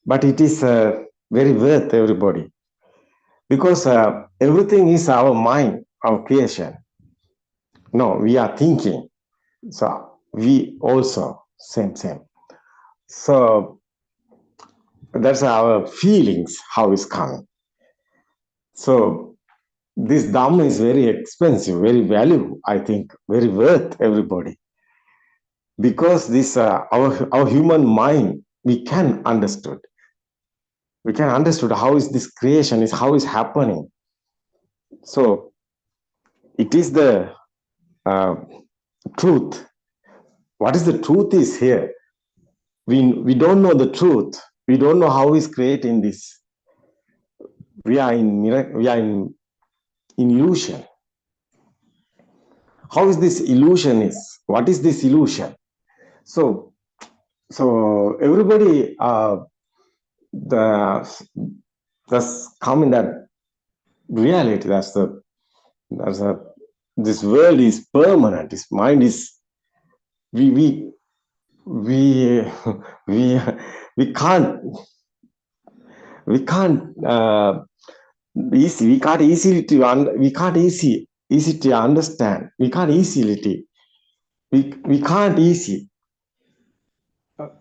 but it is very worth everybody, because everything is our mind, our creation. No, we are thinking, so we also same. So that's our feelings, how it's coming. So this Dhamma is very expensive, very valuable, I think, very worth everybody, because this our human mind, we can understood how is this creation is, how is happening. So it is the truth. What is the truth is here. We don't know the truth. We don't know how is creating this. We are in illusion. How is this illusion is? What is this illusion? So everybody that's come in that reality. That's this world is permanent. This mind is we we we we can't easily to understand. We can't easily we can't easy.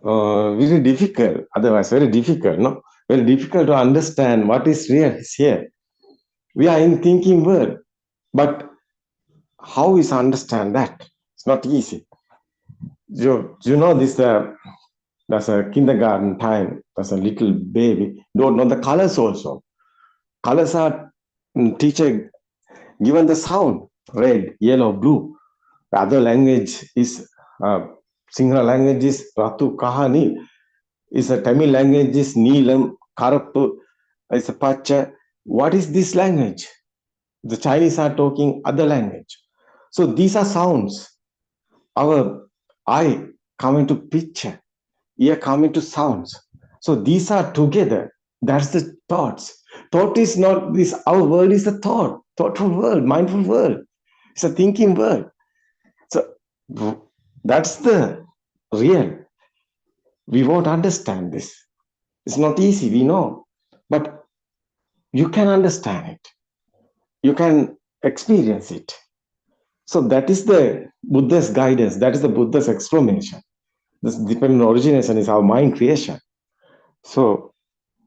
Very difficult. Otherwise, very difficult. No, very difficult to understand what is real is here. We are in thinking world, but how is understand that? It's not easy. You know this. That's a kindergarten time. That's a little baby. Don't know the colors also. Colors are teacher given the sound: red, yellow, blue. The other language is Sinhala language is Ratu Kahani. Is a Tamil language is Neelam, Karapu, is a Pacha. What is this language? The Chinese are talking other language. So these are sounds. Our eye come into picture, ear come into sounds. So these are together. That's the thoughts. Thought is not this. Our world is a thoughtful world, mindful world. It's a thinking world. So that's the real. we won't understand this. It's not easy, we know, but you can understand it. You can experience it. So that is the Buddha's guidance. That is the Buddha's explanation. This dependent origination is our mind creation. So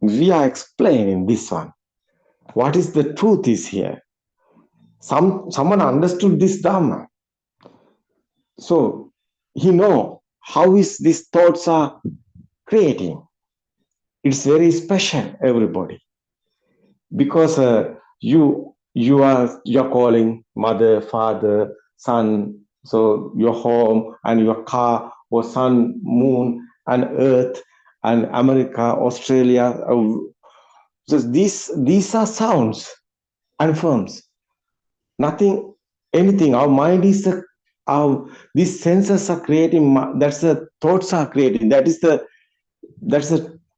we are explaining this one. What is the truth is here? Someone understood this Dharma. So he know how is these thoughts are creating. It's very special, everybody, because you're calling mother, father, son, so your home and your car, or sun, moon, and earth, and America, Australia. So these are sounds and forms. Nothing, anything. Our mind is these senses are creating. That's the thoughts are creating.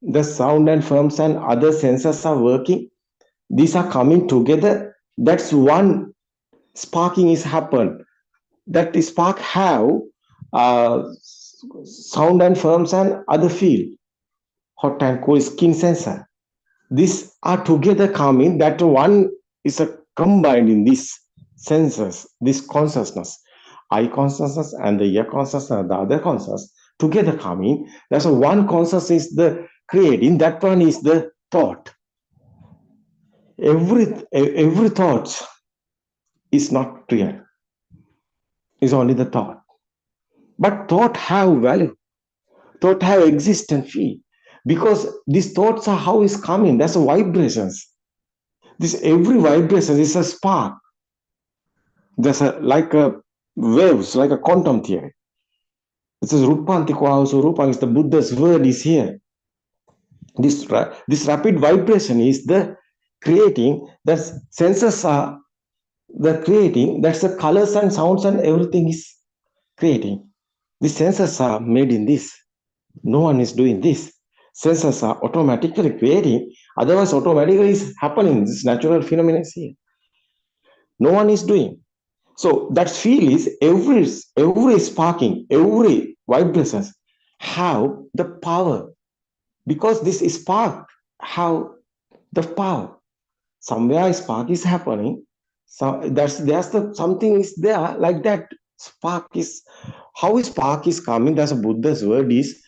The sound and forms and other senses are working. These are coming together. That's one sparking is happened. That spark have sound and forms and other feel, hot and cold skin sensor. These are together coming. That one is a combined in these senses, this consciousness, eye consciousness and the ear consciousness and the other consciousness together coming. That's a one consciousness is the creating. That one is the thought. Every thought is not real. It's only the thought. But thought have value. Thought have existence feel. Because these thoughts are how is coming. That's a vibrations. This every vibration is a spark. There's like a waves, like a quantum theory. It says Rupantiko also. Rupa is the Buddha's word is here. This rapid vibration is the creating. That senses are the creating. That's the colors and sounds and everything is creating. The senses are made in this. No one is doing this. Senses are automatically creating. Otherwise, automatically is happening. This natural phenomenon is here. No one is doing. So that feel is every sparking, every vibrations have the power. Because this spark have the power. Somewhere spark is happening. So there's the something is there like that. Spark is how spark is coming. That's a Buddha's word is.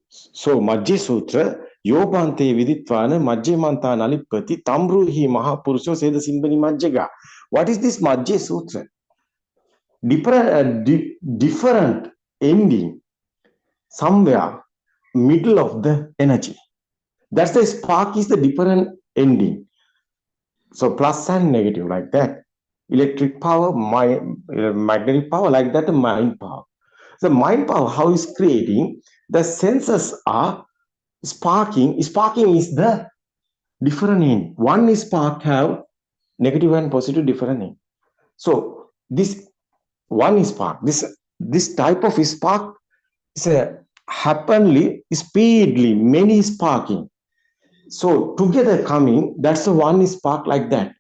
So Majje Sutra, Yobante Viditvana, Majje Manta Nalipati, Tamruhi Mahapurusho say the Simbani Majjega. What is this Majje Sutra? Different ending somewhere middle of the energy. That's the spark is the different ending. So plus and negative like that. Electric power, magnetic power like that, mind power. The mind power, how is creating, the senses are sparking. Sparking is the different end. One is spark have negative and positive different end. So this one is spark. This type of spark is a happenly, speedily, many sparking. So together coming, that's the one spark like that.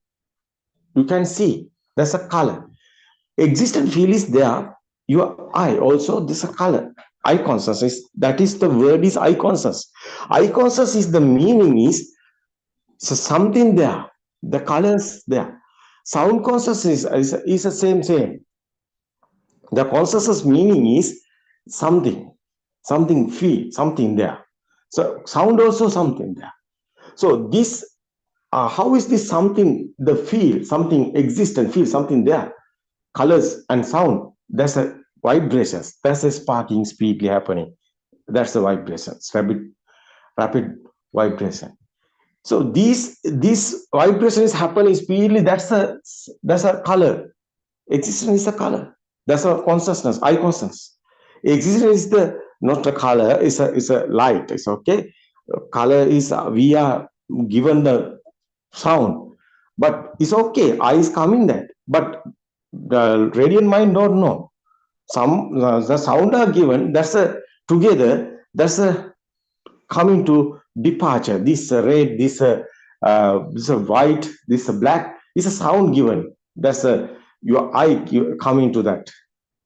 You can see there's a color. Existent feel is there. Your eye also, there's a color. Eye consciousness, that is the word is eye conscious. Eye conscious is the meaning is so something there. The colors there. Sound consciousness is the same. The consciousness meaning is something feel, something there. So sound also something there. So this, how is this something, the feel, something existent, feel something there, colors and sound, that's a vibrations, that's a sparking speedily happening. That's the vibrations, rapid vibration. So this vibration is happening speedily, that's a color. Existence is a color. That's a consciousness, eye consciousness. Existence is the not a color, it's a light. It's okay. Color is we are given the sound, but it's okay. Eye is coming that, but the radiant mind don't know. Some the sound are given. That's a together. That's a coming to departure. This red, this white, this black. Is a sound given. That's your eye coming to that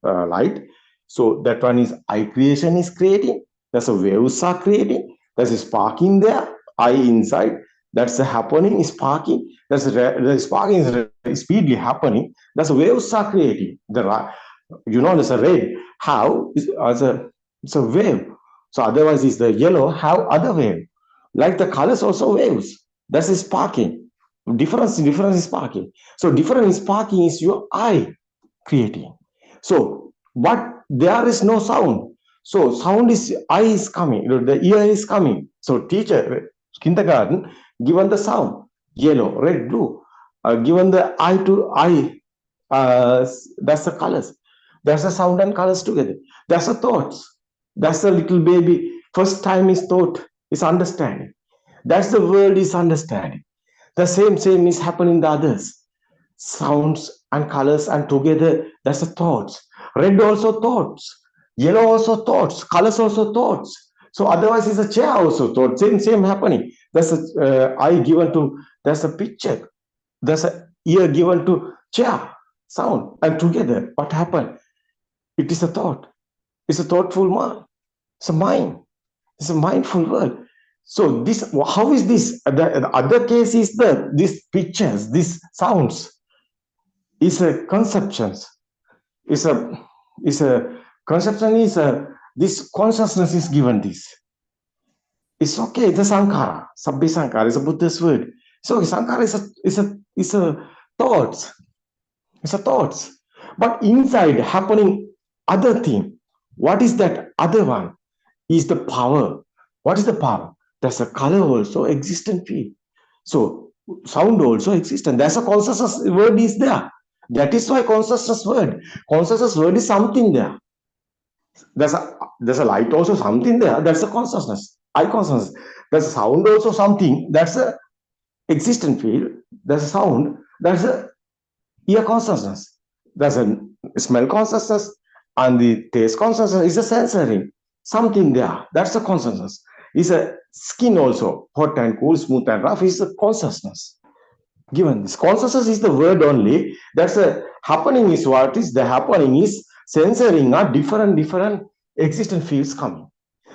light. So that one is eye creation is creating. There's a waves are creating. There's a sparking there. I inside. That's the happening. Sparking. The sparking is speedily happening. There's a waves are creating. There's a red. How is as a it's a wave. So otherwise, is the yellow. How other wave? Like the colors also waves. That's a sparking. Difference is sparking. So difference in sparking is your eye creating. So, but there is no sound. So sound is eye is coming, the ear is coming. So teacher, kindergarten, given the sound, yellow, red, blue, given the eye to eye, that's the colors. That's the sound and colors together. That's the thoughts. That's the little baby. First time is thought, is understanding. That's the world is understanding. The same is happening in the others. Sounds and colors and together, that's the thoughts. Red also thoughts. Yellow also thoughts. Colors also thoughts. So otherwise, it's a chair also thought. Same happening. That's a eye given to. That's a picture. That's a ear given to chair sound. And together, what happened? It is a thought. It's a thoughtful mind. It's a mind. It's a mindful world. So this, how is this? The other case is these pictures, these sounds is a conceptions. Is a conception is a this consciousness is given this. It's okay. The sankara, sabbi sankara is a Buddhist word. So sankara is a thoughts. It's a thoughts. But inside happening other thing. What is that other one? Is the power. What is the power? There's a color also existent field. So sound also existent. There's a consciousness word is there. That is why consciousness word. Consciousness word is something there. There's a light also something there. That's a consciousness. Eye consciousness. There's a sound also something. That's a existent field. There's a sound. There's a ear consciousness. There's a smell consciousness, and the taste consciousness is a sensory. Something there. That's a consciousness. Is a skin also. Hot and cool, smooth and rough is a consciousness. Given this consciousness is the word only. That's a happening is what is the happening is censoring are different existent fields coming.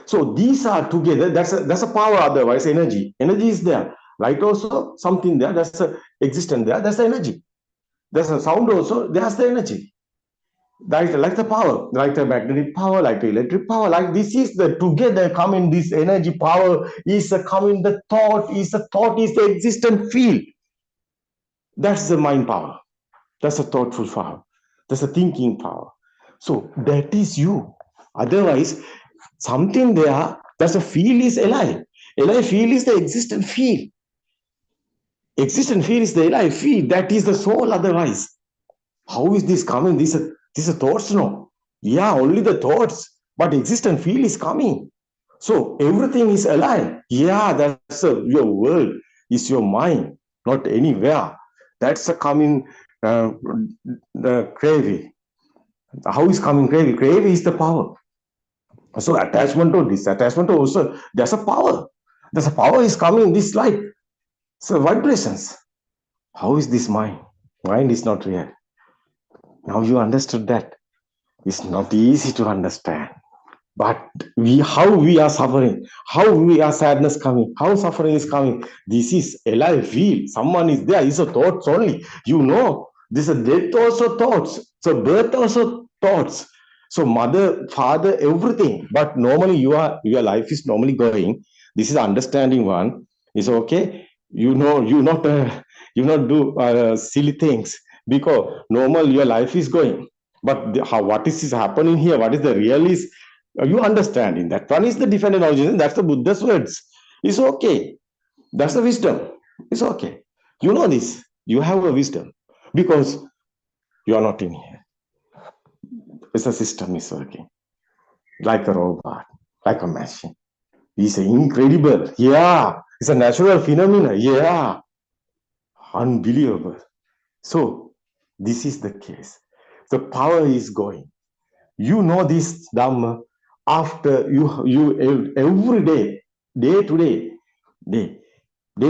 So these are together. That's a power. Otherwise, energy is there. Light also something there. That's a existent there. That's the energy. There's a sound also. There's the energy. Like the power, like the magnetic power, like the electric power, like this is the together coming. This energy power is coming. The thought is the existent field. That's the mind power. That's a thoughtful power. That's a thinking power. So that is you. Otherwise, something there, that's a field is alive. Alive field is the existent field. Existent field is the alive field. That is the soul. Otherwise, how is this coming? These are thoughts, no? Yeah, only the thoughts. But existent field is coming. So everything is alive. Yeah, that's your world. Is your mind, not anywhere. That's a coming the craving. How is coming craving? Craving is the power. So attachment to this, attachment to also, there's a power. There's a power is coming, this light. So vibrations. How is this mind? Mind is not real. Now you understood that. It's not easy to understand. But how we are suffering, how we are sadness coming, how suffering is coming. This is alive feel. Someone is there. It's a thoughts only. You know, this is death also thoughts. So birth also thoughts. So mother, father, everything. But normally your life is normally going. This is understanding one. It's okay. You not do silly things because normal your life is going. But what is happening here? What is the real is? You understanding that one is the defendant origin. That's the Buddha's words. It's okay. That's the wisdom. It's okay. You know this. You have a wisdom because you are not in here. It's a system is working like a robot, like a machine. It's incredible. Yeah. It's a natural phenomenon. Yeah. Unbelievable. So this is the case. The power is going. You know this Dhamma after you every day to day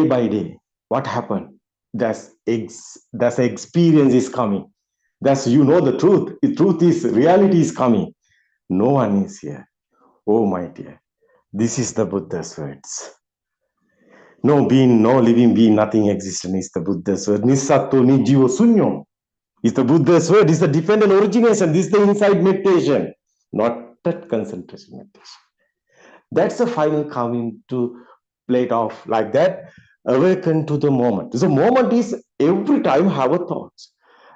by day. What happened? That's experience is coming. That's the truth. The truth is reality is coming. No one is here. Oh my dear. This is the Buddha's words. No being, no living being, nothing existent is the Buddha's word. Nisatto nijivo sunyo is the Buddha's word. Is the dependent origination. This is the inside meditation, not that concentration meditation. That's the final coming to plate off like that. Awaken to the moment. So moment is every time have a thought.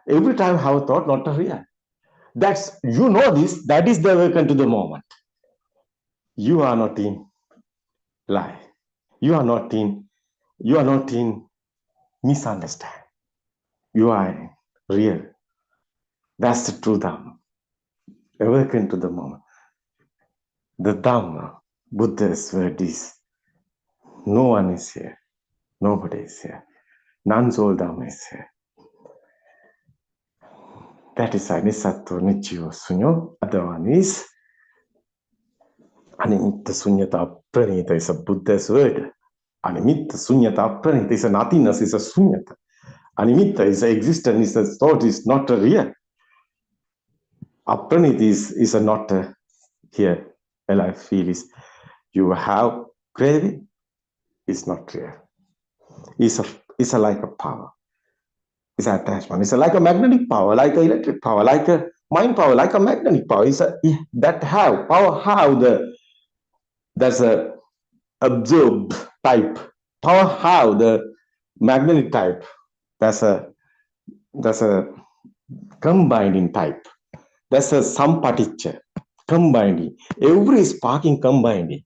Every time have a thought, not a real. That's, you know this, that is the awaken to the moment. You are not in lie. You are not in misunderstand. You are in real. That's the true Dhamma. Awaken to the moment. The Dhamma, Buddha's word is, no one is here. Nobody is here. None's all Dhamma is here. That is Anisatto Nichiyo Sunyo. Other one is Animitta Sunyata Pranita is a Buddha's word. Animitta Sunyata Pranita is a nothingness, is a Sunyata. Animitta is a existence, is a thought, is not a real. Apranita is a not a here. Well, I feel is you have craving, it's not real. It's a like a power. It's an attachment. It's like a magnetic power, like an electric power, like a mind power, like a magnetic power. It's that have power have there's a absorb type. Power have the magnetic type. That's a combining type. That's a sampaticca, combining. Every sparking combining.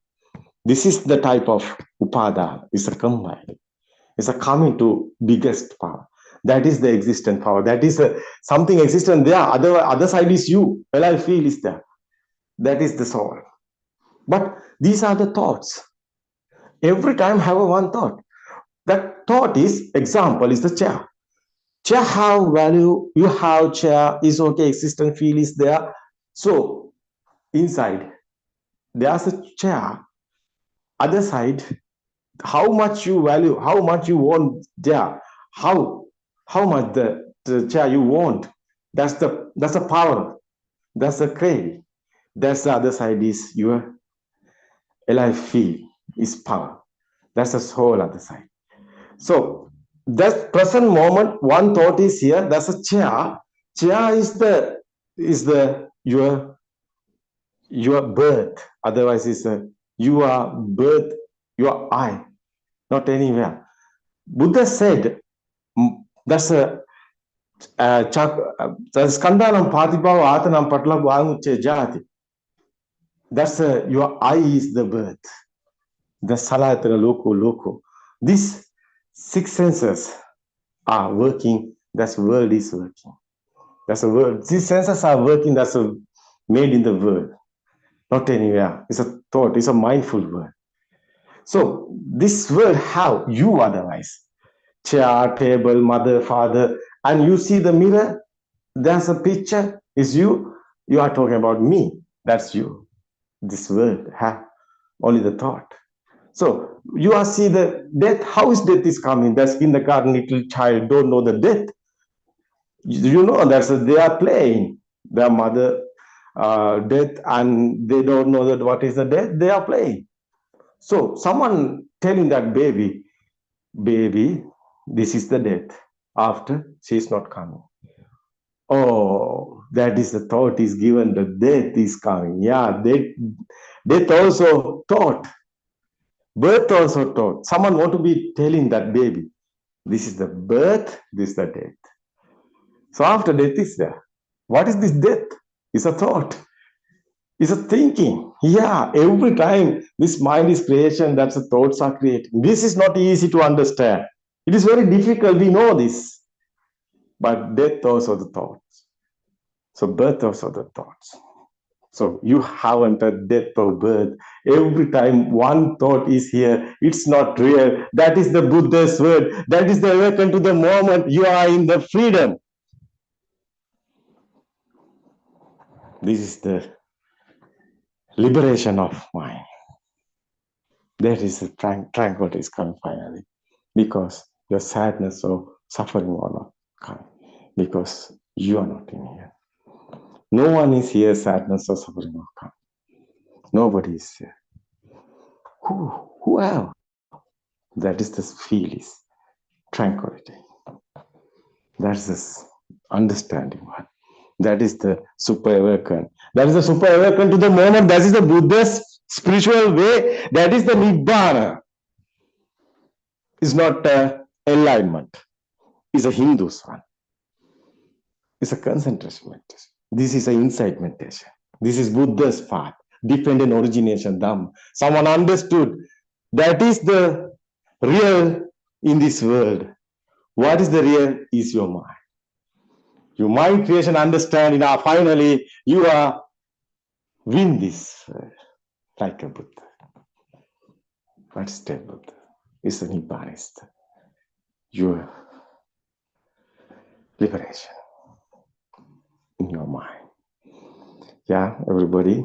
This is the type of upada. It's a combining. It's a coming to biggest power. That is the existent power. That is something existent there. Other side is you. Well, I feel is there. That is the soul. But these are the thoughts. Every time have a one thought. That thought is, example is the chair. Chair have value. You have chair. Is okay. Existent feel is there. So inside, there's a chair. Other side, how much you value, how much you want there, how much the chair you want. That's the power. That's the craving. That's the other side is your alive feel is power. That's the whole other side. So that present moment, one thought is here. That's a chair. Chair is your birth. Otherwise, is your birth, your I, not anywhere. Buddha said that's a Skandanam Patibhava Atanam Patla Bhamuche Jati. That's your I is the birth. The Salatara Loko. These six senses are working. That's world is working. That's a world. These senses are working. That's made in the world, not anywhere. It's a thought. It's a mindful word. So this world have you otherwise. Chair, table, mother, father, and you see the mirror, there's a picture, is you are talking about me, that's you. This world have only the thought. So you are see the death, how is death is coming? That's kindergarten little child don't know the death. You know they are playing their mother death and they don't know that what is the death, they are playing. So someone telling that baby, this is the death. After, she is not coming. Oh, that is the thought is given, the death is coming. Yeah, death also taught. Birth also taught. Someone want to be telling that baby, this is the birth, this is the death. So after death is there. What is this death? It's a thought. It's a thinking. Yeah, every time this mind is creation, that's the thoughts are created. This is not easy to understand. It is very difficult, we know this. But death also the thoughts. So birth also the thoughts. So you haven't a death or birth. Every time one thought is here, it's not real. That is the Buddha's word. That is the awaken to the moment. You are in the freedom. This is the liberation of mind. That is the tranquility is coming finally. Because your sadness or suffering will not come. Because you are not in here. No one is here, sadness or suffering will come. Nobody is here. Who have? That is the feel is tranquility. That's this understanding one. That is the super awaken. That is the super awaken to the moment. That is the Buddha's spiritual way. That is the Nibbana. It's not enlightenment. It's a Hindu's one. It's a concentration meditation. This is an insight meditation. This is Buddha's path. Dependent origination, Dhamma. Someone understood that is the real in this world. What is the real is your mind. Your mind creation understanding. Now finally you are win this like a Buddha. What is the Buddha? It's a Nibbanist. Your liberation in your mind. Yeah, everybody.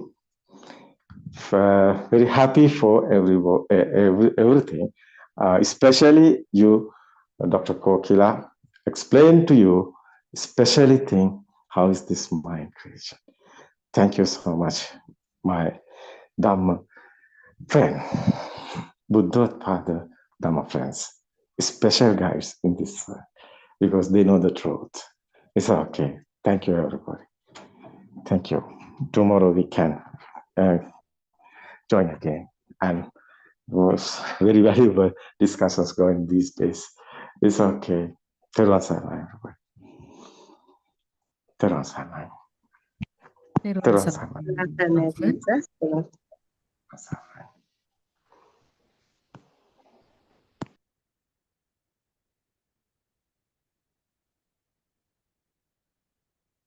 Very happy for everything. Especially you, Dr. Kokila, explain to you, especially thing, how is this mind creation? Thank you so much, my Dhamma friend, Buddha Father Dhamma friends, special guides in this, because they know the truth. It's okay. Thank you, everybody. Thank you. Tomorrow we can join again. And was very valuable discussions going these days. It's okay. Terwan Sarnai, everybody. Terwan Sarnai. Terwan Sarnai. Terima kasih.